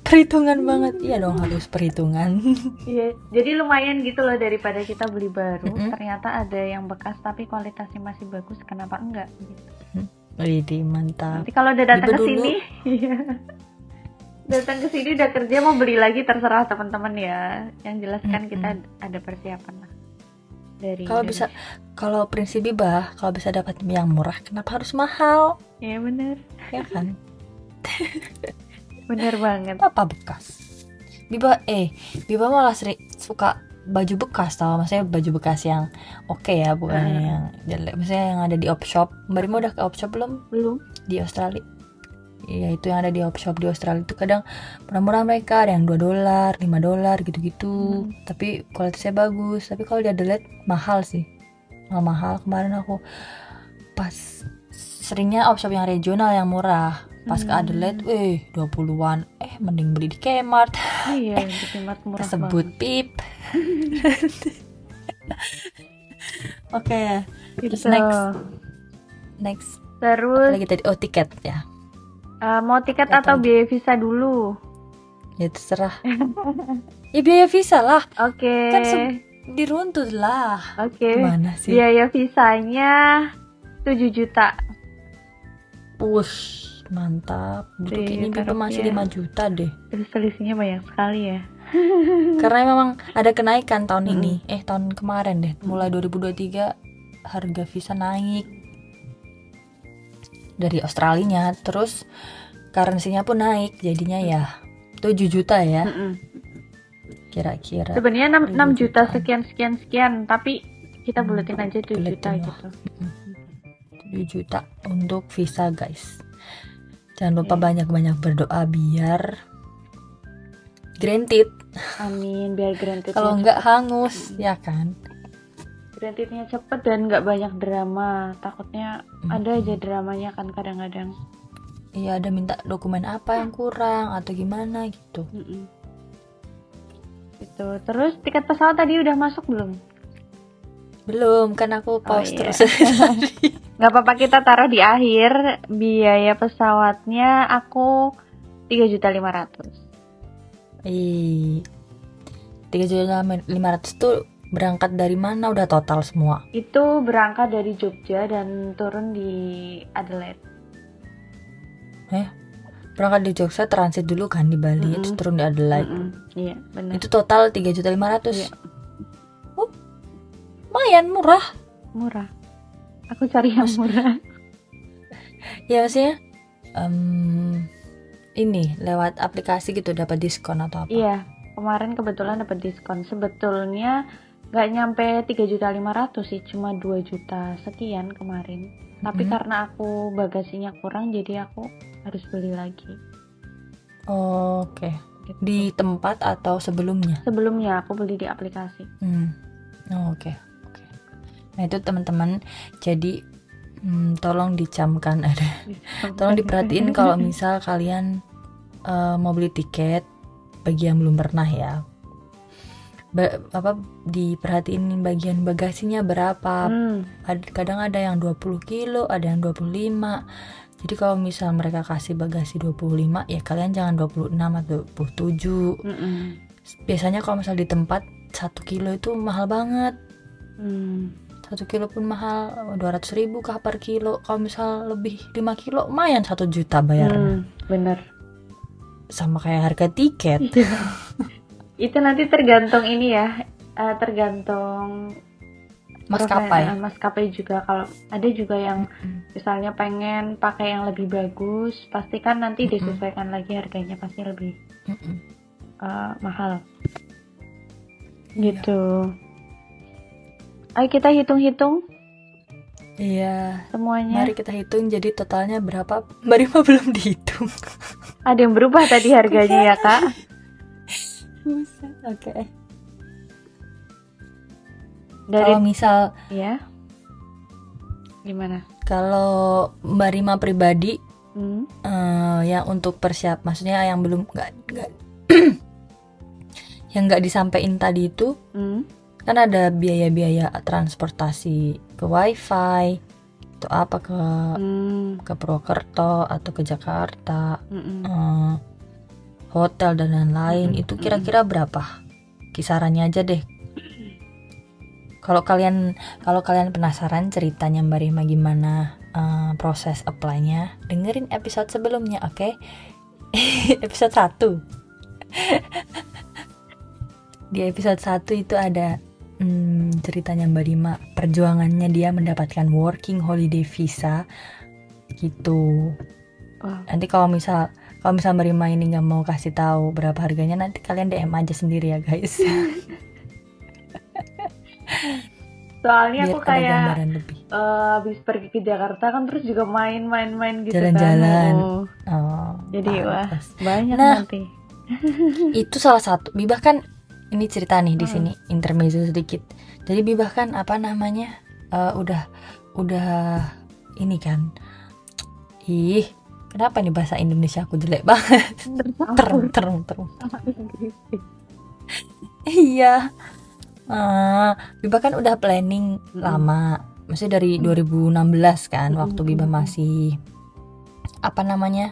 Perhitungan banget. Iya dong, harus perhitungan. Iya, jadi lumayan gitu loh daripada kita beli baru. Ternyata ada yang bekas tapi kualitasnya masih bagus. Kenapa enggak? Gitu. Widih, mantap. Nanti kalau udah datang ke sini, datang ke sini udah kerja mau beli lagi terserah teman-teman ya. Yang jelas kan kita ada persiapan lah dari kalau prinsip Biba kalau bisa dapat yang murah kenapa harus mahal? Ya bener ya kan. Bener banget. Apa bekas Biba malah suka baju bekas tau, maksudnya baju bekas yang oke ya, bukan yang jelek, maksudnya yang ada di op shop. Mbak Rima udah ke op shop belum di Australia? Iya, itu yang ada di op shop di Australia itu kadang murah-murah, mereka ada yang $2, $5 gitu-gitu. Tapi kualitasnya bagus. Tapi kalau di Adelaide mahal sih. Mahal. Kemarin aku pas seringnya op shop yang regional yang murah. Pas ke Adelaide, 20-an. Mending beli di Kmart. Iya, di Kmart murah tersebut banget. Pip. Oke. Terus next. Terus apa lagi tadi? Tiket ya. Mau tiket atau biaya visa dulu? Ya terserah. Ya biaya visa lah. Oke. Kan diruntut lah. Oke. Gimana sih? Biaya visanya 7 juta. Wush, mantap. Untuk ini Biba masih 5 juta deh. Terus selisihnya banyak sekali ya. Karena memang ada kenaikan tahun ini. Tahun kemarin deh. Mulai 2023 harga visa naik. Dari Australinya, terus currency-nya pun naik, jadinya ya 7 juta ya. Kira-kira. Sebenarnya 6 juta sekian, tapi kita buletin aja 7 juta gitu. 7 juta untuk visa, guys. Jangan lupa banyak-banyak berdoa biar granted. Amin, biar granted. Kalau enggak hangus, ya kan? Grantednya cepet dan nggak banyak drama. Takutnya ada aja dramanya kan kadang-kadang. Iya, ada minta dokumen apa yang kurang atau gimana gitu. Gitu. Terus tiket pesawat tadi udah masuk belum? Belum, kan aku pause iya. terus. Nggak apa-apa, kita taruh di akhir. Biaya pesawatnya aku 3.500.000. Ih, 3.500.000 tuh berangkat dari mana? Udah total semua? Itu berangkat dari Jogja dan turun di Adelaide. Berangkat di Jogja, transit dulu kan di Bali, terus turun di Adelaide. Iya, benar. Itu total 3.500.000. Iya. Lumayan murah. Murah. Aku cari yang murah. Ya maksudnya ini lewat aplikasi gitu dapat diskon atau apa? Iya, kemarin kebetulan dapat diskon. Sebetulnya nggak nyampe 3.500.000 sih, cuma 2 juta sekian kemarin. Tapi karena aku bagasinya kurang, jadi aku harus beli lagi. Oke. Gitu. Di tempat atau sebelumnya? Sebelumnya aku beli di aplikasi. Oke. Nah itu teman-teman, jadi tolong dicamkan tolong diperhatiin kalau misal kalian mau beli tiket bagi yang belum pernah ya, diperhatiin bagian bagasinya berapa. Kadang ada yang 20 kilo, ada yang 25. Jadi kalau misal mereka kasih bagasi 25, ya kalian jangan 26 atau 27. Biasanya kalau misal di tempat 1 kilo itu mahal banget. 1 kilo pun mahal, 200.000 kah per kilo. Kalau misal lebih 5 kilo lumayan 1 juta bayarnya. Bener. Sama kayak harga tiket. Itu nanti tergantung ini ya, tergantung maskapai juga. Kalau ada juga yang misalnya pengen pakai yang lebih bagus, pasti kan nanti disesuaikan lagi harganya, pasti lebih mahal gitu. Ayo kita hitung-hitung. Iya. Semuanya. Mari kita hitung, jadi totalnya berapa? Mbak Rima belum dihitung. Ada yang berubah tadi harganya ya Kak? Oke. Dari kalau misal ya. Gimana? Kalau Mbak Rima pribadi yang untuk maksudnya yang belum yang nggak disampaikan tadi itu, kan ada biaya-biaya transportasi ke wifi atau apa ke Purwokerto atau ke Jakarta, hotel dan lain-lain. Itu kira-kira berapa? Kisarannya aja deh. Kalau kalian penasaran ceritanya Mbak Rima gimana proses apply-nya, dengerin episode sebelumnya, oke? Episode 1. Di episode 1 itu ada ceritanya Mbak Rima, perjuangannya dia mendapatkan working holiday visa gitu. Wow. Nanti kalau misal Mbak Rima ini nggak mau kasih tahu berapa harganya, nanti kalian DM aja sendiri ya guys. Soalnya biar aku kayak habis pergi ke Jakarta kan, terus juga main-main gitu jalan-jalan. kan. Jadi pantas. Banyak nah, nanti. Itu salah satu. Bibah kan ini cerita nih di sini, intermezzo sedikit. Jadi Bibah kan udah ini kan. Kenapa nih bahasa Indonesia aku jelek banget? Terung. Iya. Bibah kan udah planning lama. Maksudnya dari 2016 kan, waktu Bibah masih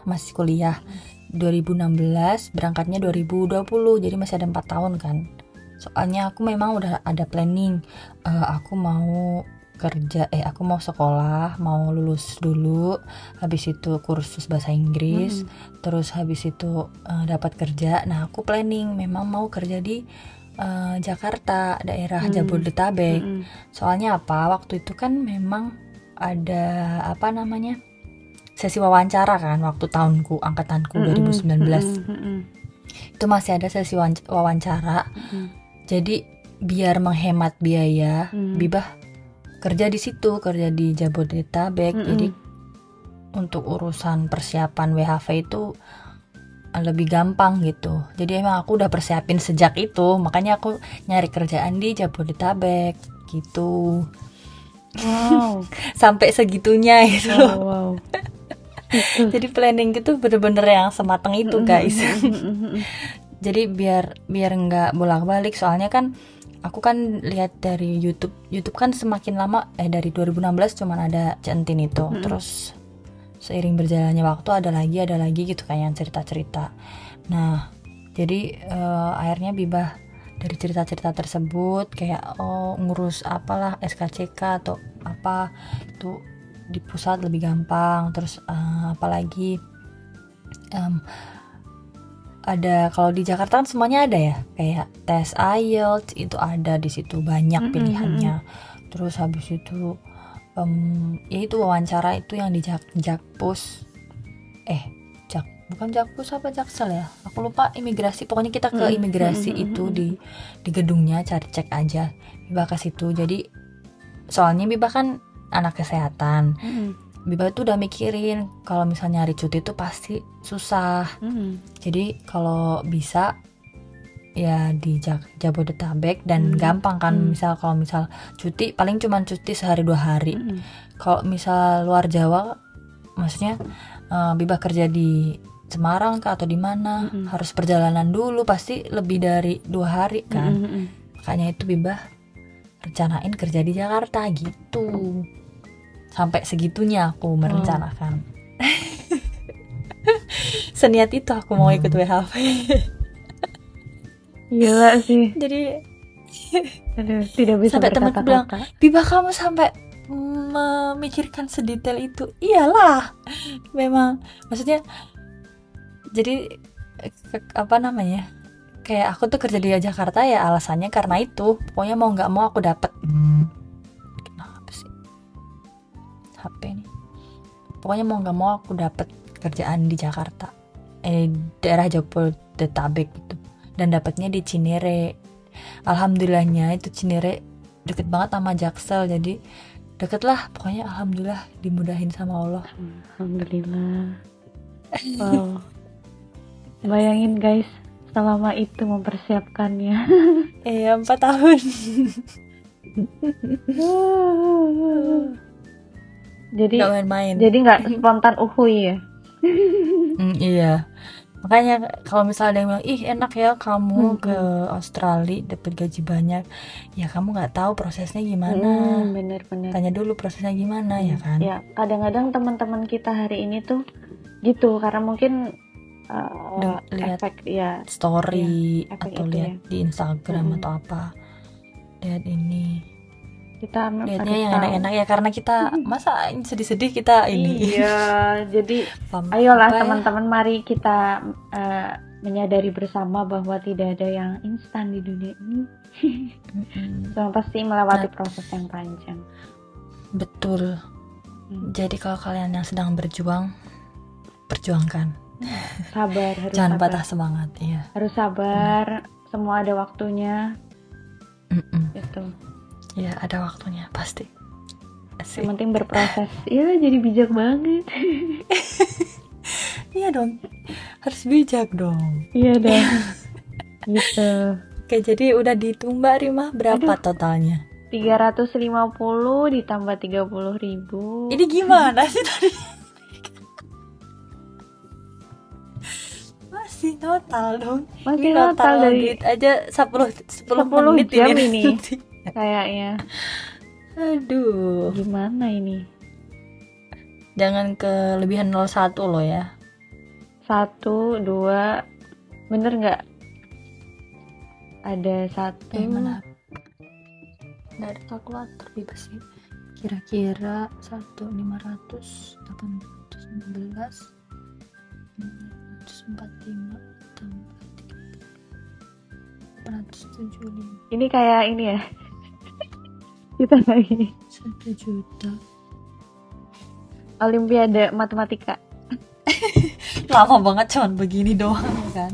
masih kuliah. 2016 berangkatnya 2020, jadi masih ada 4 tahun kan. Soalnya aku memang udah ada planning, aku mau aku mau sekolah, mau lulus dulu, habis itu kursus bahasa Inggris, terus habis itu dapat kerja. Nah aku planning memang mau kerja di Jakarta, daerah Jabodetabek. Soalnya waktu itu kan memang ada sesi wawancara kan, waktu angkatanku 2019. Itu masih ada sesi wawancara. Jadi biar menghemat biaya, Bibah kerja di situ, kerja di Jabodetabek. Jadi untuk urusan persiapan WHV itu lebih gampang gitu. Jadi emang aku udah persiapin sejak itu, makanya aku nyari kerjaan di Jabodetabek gitu. Wow. Sampai segitunya itu. Wow. Jadi planning itu bener-bener yang sematang itu guys. Jadi biar nggak bolak-balik, soalnya kan aku kan lihat dari YouTube kan semakin lama dari 2016 cuman ada Centin itu. Terus seiring berjalannya waktu ada lagi gitu kayak cerita-cerita. Nah, jadi akhirnya Bibah dari cerita-cerita tersebut kayak ngurus apalah SKCK atau apa itu di pusat lebih gampang. Terus apalagi ada kalau di Jakarta kan semuanya ada ya, kayak tes IELTS itu ada di situ banyak pilihannya. Terus habis itu ya itu wawancara itu yang di Jakpus, bukan Jakpus apa Jaksel ya, aku lupa, imigrasi. Pokoknya kita ke imigrasi itu di gedungnya, cari cek aja Biba ke situ. Jadi soalnya Biba kan anak kesehatan. Biba tuh udah mikirin kalau misalnya nyari cuti tuh pasti susah. Jadi kalau bisa ya di Jabodetabek dan gampang kan. Kalau misal cuti paling cuma cuti sehari 2 hari. Kalau misal luar Jawa, maksudnya Biba kerja di Semarang kah atau di mana, harus perjalanan dulu pasti lebih dari 2 hari kan. Makanya itu Biba rencanain kerja di Jakarta gitu. Sampai segitunya aku merencanakan. Seniat itu aku mau ikut WHV. Gila sih. Jadi tidak bisa sampai temanku bilang, Biba kamu sampai memikirkan sedetail itu. Iyalah, memang maksudnya. Jadi kayak aku tuh kerja di Jakarta ya alasannya karena itu. Pokoknya mau nggak mau aku dapet. Kenapa sih HP nih? Pokoknya mau nggak mau aku dapet kerjaan di Jakarta, daerah Jabodetabek gitu. Dan dapatnya di Cinere. Alhamdulillahnya itu Cinere deket banget sama Jaksel, jadi deket lah. Pokoknya alhamdulillah dimudahin sama Allah. Alhamdulillah. Wow. Bayangin guys, selama itu mempersiapkannya. 4 tahun. Jadi gak main-main. Jadi nggak spontan uhuy ya. Iya. Makanya kalau misalnya ada yang bilang, ih enak ya kamu ke Australia dapat gaji banyak, ya kamu nggak tahu prosesnya gimana. Bener-bener. Tanya dulu prosesnya gimana ya kan. Ya kadang-kadang teman-teman kita hari ini tuh gitu, karena mungkin lihat efek ya story ya, atau lihat di Instagram atau apa, lihat ini, kita lihatnya yang enak-enak ya, karena kita masa sedih-sedih kita ini. Iya. Jadi ayolah teman-teman, mari kita menyadari bersama bahwa tidak ada yang instan di dunia ini. Semua pasti melewati proses yang panjang. Betul. Jadi kalau kalian yang sedang berjuang, perjuangkan. Sabar, harus jangan sabar. patah semangat, iya. Harus sabar. Semua ada waktunya. Itu. Ya ada waktunya pasti. Asik. Yang penting berproses. Ya jadi bijak banget. Iya dong, harus bijak dong. Iya dong. Gitu. Oke, jadi udah dihitung Mbak Rima berapa totalnya? 350 ditambah 30.000. Ini gimana sih tadi? Masih total dong. Masih total dari duit aja 10 menit jam ini. Kayaknya. Aduh. Gimana ini? Jangan kelebihan 01 loh ya. 1, 2. Bener nggak? Ada 1. Mana? Nggak ada kalkulator bebas sih. Kira-kira 1, 500, 816, 945 tambah 875. Ini kayak ini ya. Kita lagi 1 juta. Olimpiade matematika. Lama banget cuman begini doang kan.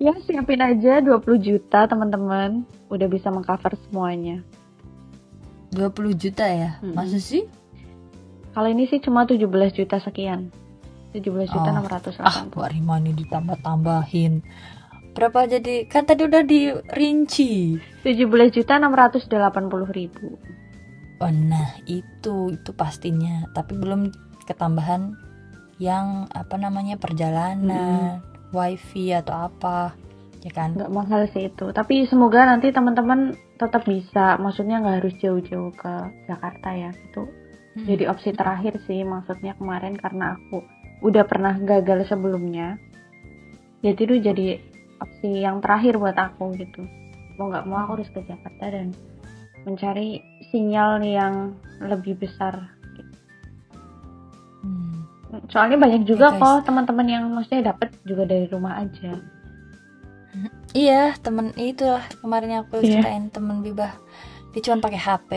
Ya siapin aja 20 juta teman-teman. Udah bisa mengcover semuanya. 20 juta ya? Masa sih? Kalau ini sih cuma 17 juta sekian. 17 juta 680. Mbak Rima ini ditambah-tambahin. Berapa jadi? Kan tadi udah dirinci. 17 juta 680.000. Oh, nah itu pastinya. Tapi belum ketambahan yang perjalanan, wifi atau apa. ya kan? Nggak mahal sih itu, tapi semoga nanti teman-teman tetap bisa, maksudnya nggak harus jauh-jauh ke Jakarta ya, itu jadi opsi terakhir sih, maksudnya kemarin karena aku udah pernah gagal sebelumnya, jadi itu jadi opsi yang terakhir buat aku gitu. Mau nggak mau aku harus ke Jakarta dan mencari sinyal yang lebih besar gitu. Soalnya banyak juga kok teman-teman yang maksudnya dapat juga dari rumah aja. Iya, temen itulah kemarin aku ceritain temen Bibah, dia cuma pakai HP,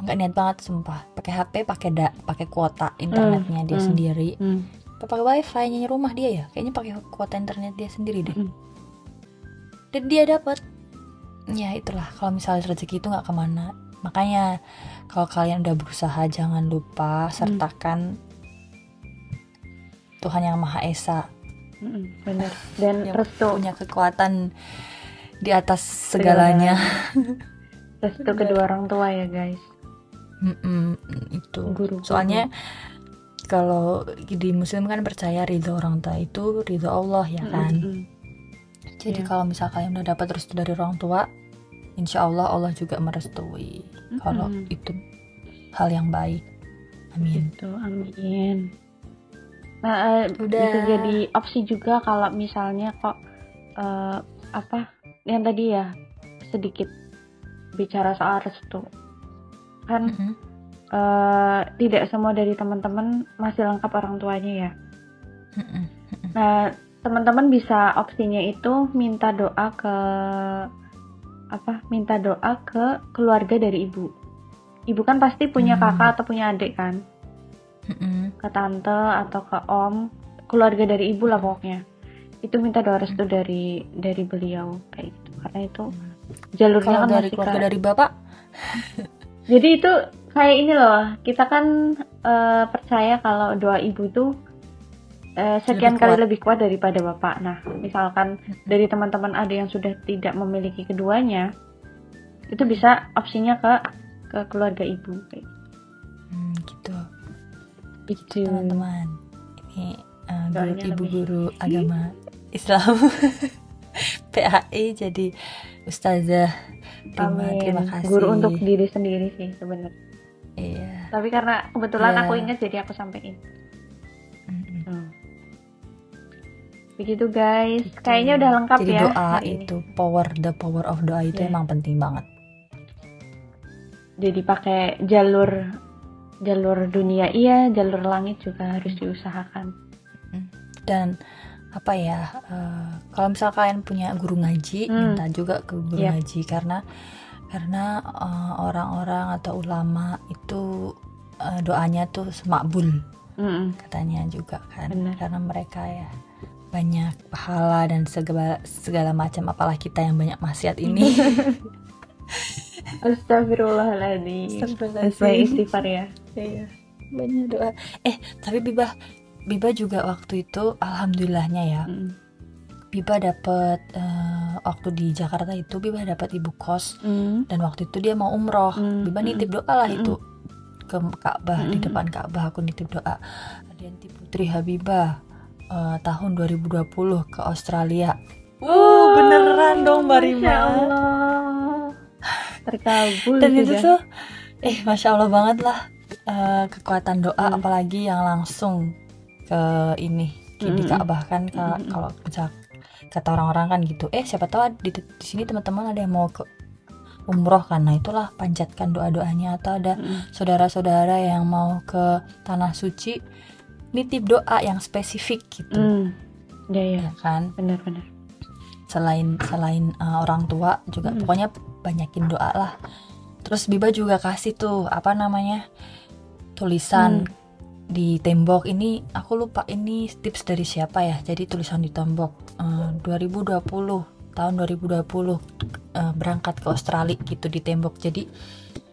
nggak niat banget sumpah, pakai HP, pakai kuota internetnya dia sendiri, pakai wifi-nya rumah dia ya, kayaknya pakai kuota internet dia sendiri deh, dan dia dapat. Ya itulah, kalau misalnya rezeki itu nggak kemana, makanya kalau kalian udah berusaha jangan lupa sertakan Tuhan yang Maha Esa. Bener, dan restu, punya kekuatan di atas segalanya. Restu kedua orang tua ya guys. Itu guru. Soalnya kalau di Muslim kan percaya ridho orang tua itu ridho Allah ya kan. Jadi kalau misal kalian udah dapat restu dari orang tua, insya Allah Allah juga merestui kalau itu hal yang baik. Amin. Gitu, amin. Nah, bisa jadi opsi juga kalau misalnya kok yang tadi ya sedikit bicara soal restu kan, tidak semua dari teman-teman masih lengkap orang tuanya ya. Nah, teman-teman bisa opsinya itu minta doa ke keluarga dari ibu. Ibu kan pasti punya kakak atau punya adik kan, ke tante atau ke om, keluarga dari ibu lah pokoknya. Itu minta doa restu dari beliau kayak gitu, karena itu jalurnya kan dari keluarga dari bapak. Jadi itu kayak ini loh, kita kan percaya kalau doa ibu tuh sekian kali lebih kuat daripada bapak. Nah, misalkan dari teman-teman ada yang sudah tidak memiliki keduanya, itu bisa opsinya ke keluarga ibu kayak gitu. Itu teman-teman, ini guru agama Islam PAI jadi ustazah. Terima kasih. Guru untuk diri sendiri sih sebenarnya. Iya. Tapi karena kebetulan aku ingat jadi aku sampein. Begitu guys, kayaknya udah lengkap jadi ya. Jadi doa itu the power of doa itu emang penting banget. Jadi pakai jalur dunia iya, jalur langit juga harus diusahakan. Dan apa ya, kalau misal kalian punya guru ngaji, minta juga ke guru ngaji karena orang-orang atau ulama itu doanya tuh semakbul katanya juga kan. Bener. Karena mereka ya banyak pahala dan segala macam, apalah kita yang banyak maksiat ini. Astagfirullahaladzim. Istighfar ya. Iya, banyak doa. Tapi Biba juga waktu itu alhamdulillahnya ya. Biba dapat waktu di Jakarta itu Biba dapat ibu kos dan waktu itu dia mau umroh. Biba nitip doa lah itu ke Ka'bah, di depan Ka'bah aku nitip doa. Adianti Putri Habibah tahun 2020 ke Australia. Beneran dong Mbak Rima. Masya Allah, terkabul. Dan itu tuh Masya Allah banget lah, kekuatan doa, apalagi yang langsung ke ini di Ka'bah kan. Kalau kata orang-orang kan gitu, siapa tahu di sini teman-teman ada yang mau ke umroh kan, nah itulah panjatkan doa-doanya. Atau ada saudara-saudara yang mau ke tanah suci, nitip doa yang spesifik gitu. Ya kan, benar-benar. Selain orang tua juga pokoknya banyakin doa lah. Terus Biba juga kasih tuh tulisan di tembok. Ini aku lupa ini tips dari siapa ya. Jadi tulisan di tembok tahun 2020 berangkat ke Australia gitu di tembok. Jadi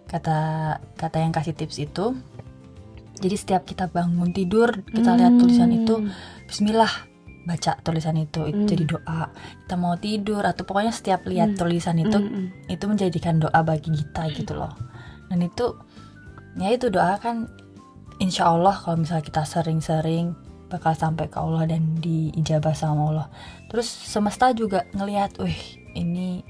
kata yang kasih tips itu, jadi setiap kita bangun tidur kita lihat tulisan itu, bismillah, baca tulisan itu jadi doa. Kita mau tidur atau pokoknya setiap lihat tulisan itu menjadikan doa bagi kita gitu loh. Dan itu doa kan insya Allah kalau misalnya kita sering-sering bakal sampai ke Allah dan diijabah sama Allah. Terus semesta juga ngelihat, ini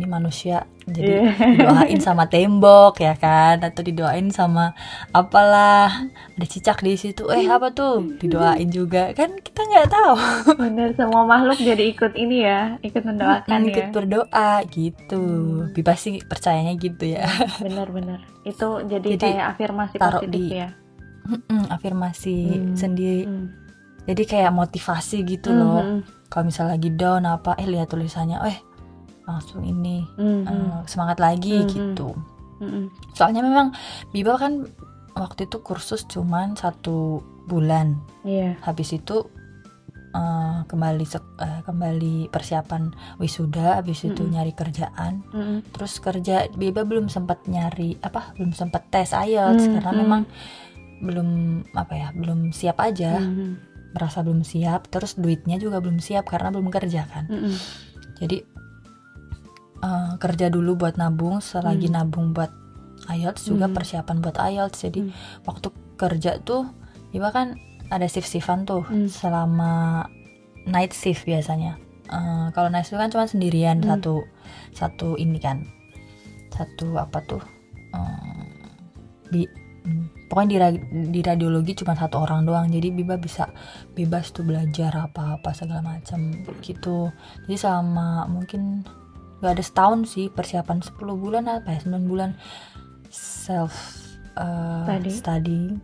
manusia, jadi didoain sama tembok ya kan, atau didoain sama apalah, ada cicak di situ, apa tuh, didoain juga kan, kita nggak tahu. Bener, semua makhluk jadi ikut ini ya, ikut mendoakan ya, ikut berdoa gitu. Bebas sih percayanya gitu ya. Bener itu jadi kayak afirmasi positif ya. Afirmasi sendiri. Jadi kayak motivasi gitu loh. Kalau misalnya lagi down apa, lihat tulisannya, langsung ini semangat lagi gitu. Soalnya memang Biba kan waktu itu kursus cuman 1 bulan. Habis itu kembali persiapan wisuda, habis itu nyari kerjaan. Terus kerja Biba belum sempat tes IELTS karena memang belum siap aja. Merasa belum siap, terus duitnya juga belum siap karena belum kerja kan. Jadi kerja dulu buat nabung, selagi nabung buat IELTS juga persiapan buat IELTS. Jadi waktu kerja tuh Biba kan ada shift-shiftan tuh selama night shift biasanya. Kalau night shift kan cuma sendirian satu ini kan, pokoknya di radiologi cuma 1 orang doang. Jadi Biba bisa bebas tuh belajar apa segala macam gitu. Jadi selama mungkin gak ada setahun sih, persiapan 10 bulan 9 bulan self study.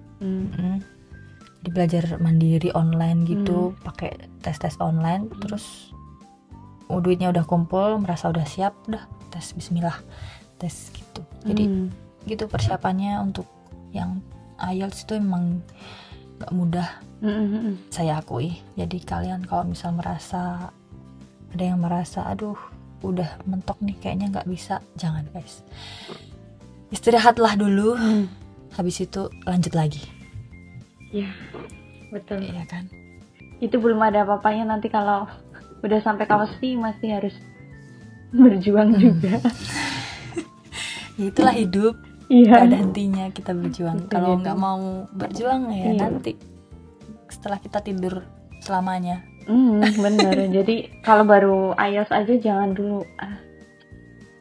Jadi belajar mandiri online gitu, pakai tes online. Terus duitnya udah kumpul, merasa udah siap, udah tes, bismillah tes gitu. Jadi gitu persiapannya untuk yang IELTS itu emang gak mudah, saya akui. Jadi kalian kalau misal ada yang merasa aduh udah mentok nih kayaknya gak bisa, jangan guys, istirahatlah dulu, habis itu lanjut lagi. Ya betul. Iya kan, itu belum ada apa-apanya nanti kalau udah sampai KOSPI masih harus berjuang juga. Ya itulah hidup. Gak ada hentinya kita berjuang. Kalau nggak mau berjuang ya nanti setelah kita tidur selamanya. Bener. Jadi kalau baru IELTS aja jangan dulu,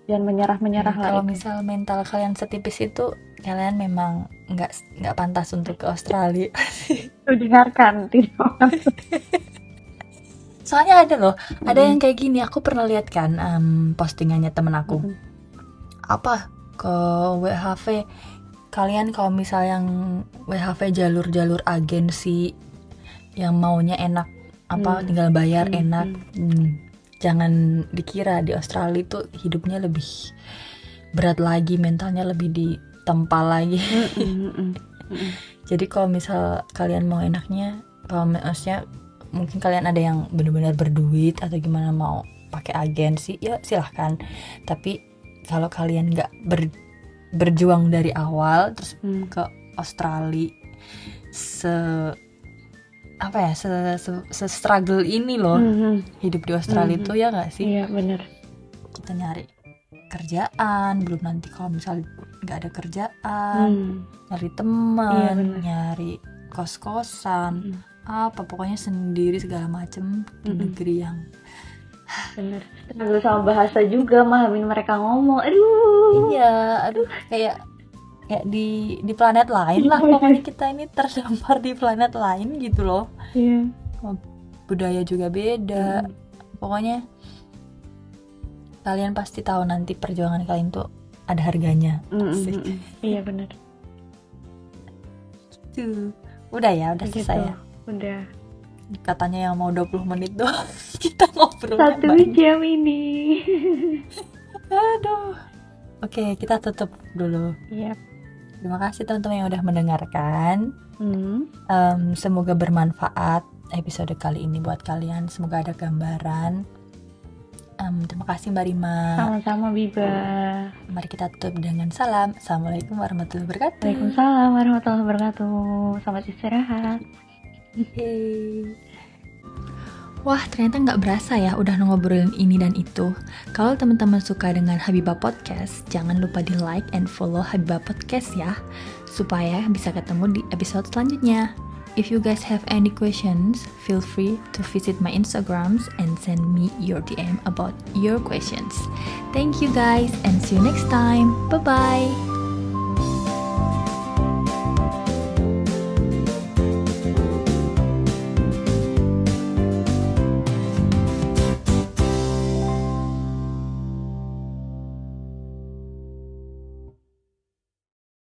jangan menyerah lah. Kalau misal mental kalian setipis itu, kalian memang nggak pantas untuk ke Australia. Dengarkan, tidak. Soalnya ada yang kayak gini. Aku pernah lihat kan postingannya temen aku. Ke WHV, kalian kalau misal yang WHV jalur agensi yang maunya enak, tinggal bayar enak, jangan dikira di Australia itu hidupnya lebih berat lagi, mentalnya lebih ditempa lagi. Jadi kalau misal kalian mau enaknya, kalau maksudnya mungkin kalian ada yang benar-benar berduit atau gimana mau pakai agensi, ya silahkan. Tapi kalau kalian nggak berjuang dari awal terus ke Australia struggle ini loh, hidup di Australia itu ya nggak sih? Iya benar. Kita nyari kerjaan, belum nanti kalau misal nggak ada kerjaan, nyari teman, nyari kos-kosan, pokoknya sendiri segala macem di negeri yang bener. Terus sama bahasa juga, mahamin mereka ngomong. Kayak di planet lain lah. Pokoknya kita ini terdampar di planet lain gitu loh. Budaya juga beda. Pokoknya kalian pasti tahu nanti perjuangan kalian tuh ada harganya. Iya benar. Gitu. Udah selesai ya. Udah. Katanya yang mau 20 menit doang kita ngobrol 1 jam ini. Aduh. Oke, kita tutup dulu. Terima kasih teman-teman yang udah mendengarkan. Semoga bermanfaat episode kali ini buat kalian. Semoga ada gambaran. Terima kasih Mbak Rima. Sama-sama Biba. Mari kita tutup dengan salam. Assalamualaikum warahmatullahi wabarakatuh. Waalaikumsalam warahmatullahi wabarakatuh. Selamat istirahat. Wah, ternyata nggak berasa ya udah ngobrolin ini dan itu. Kalau teman-teman suka dengan Habibah Podcast, jangan lupa di like and follow Habibah Podcast ya, supaya bisa ketemu di episode selanjutnya. If you guys have any questions, feel free to visit my Instagrams and send me your DM about your questions. Thank you guys and see you next time. Bye bye.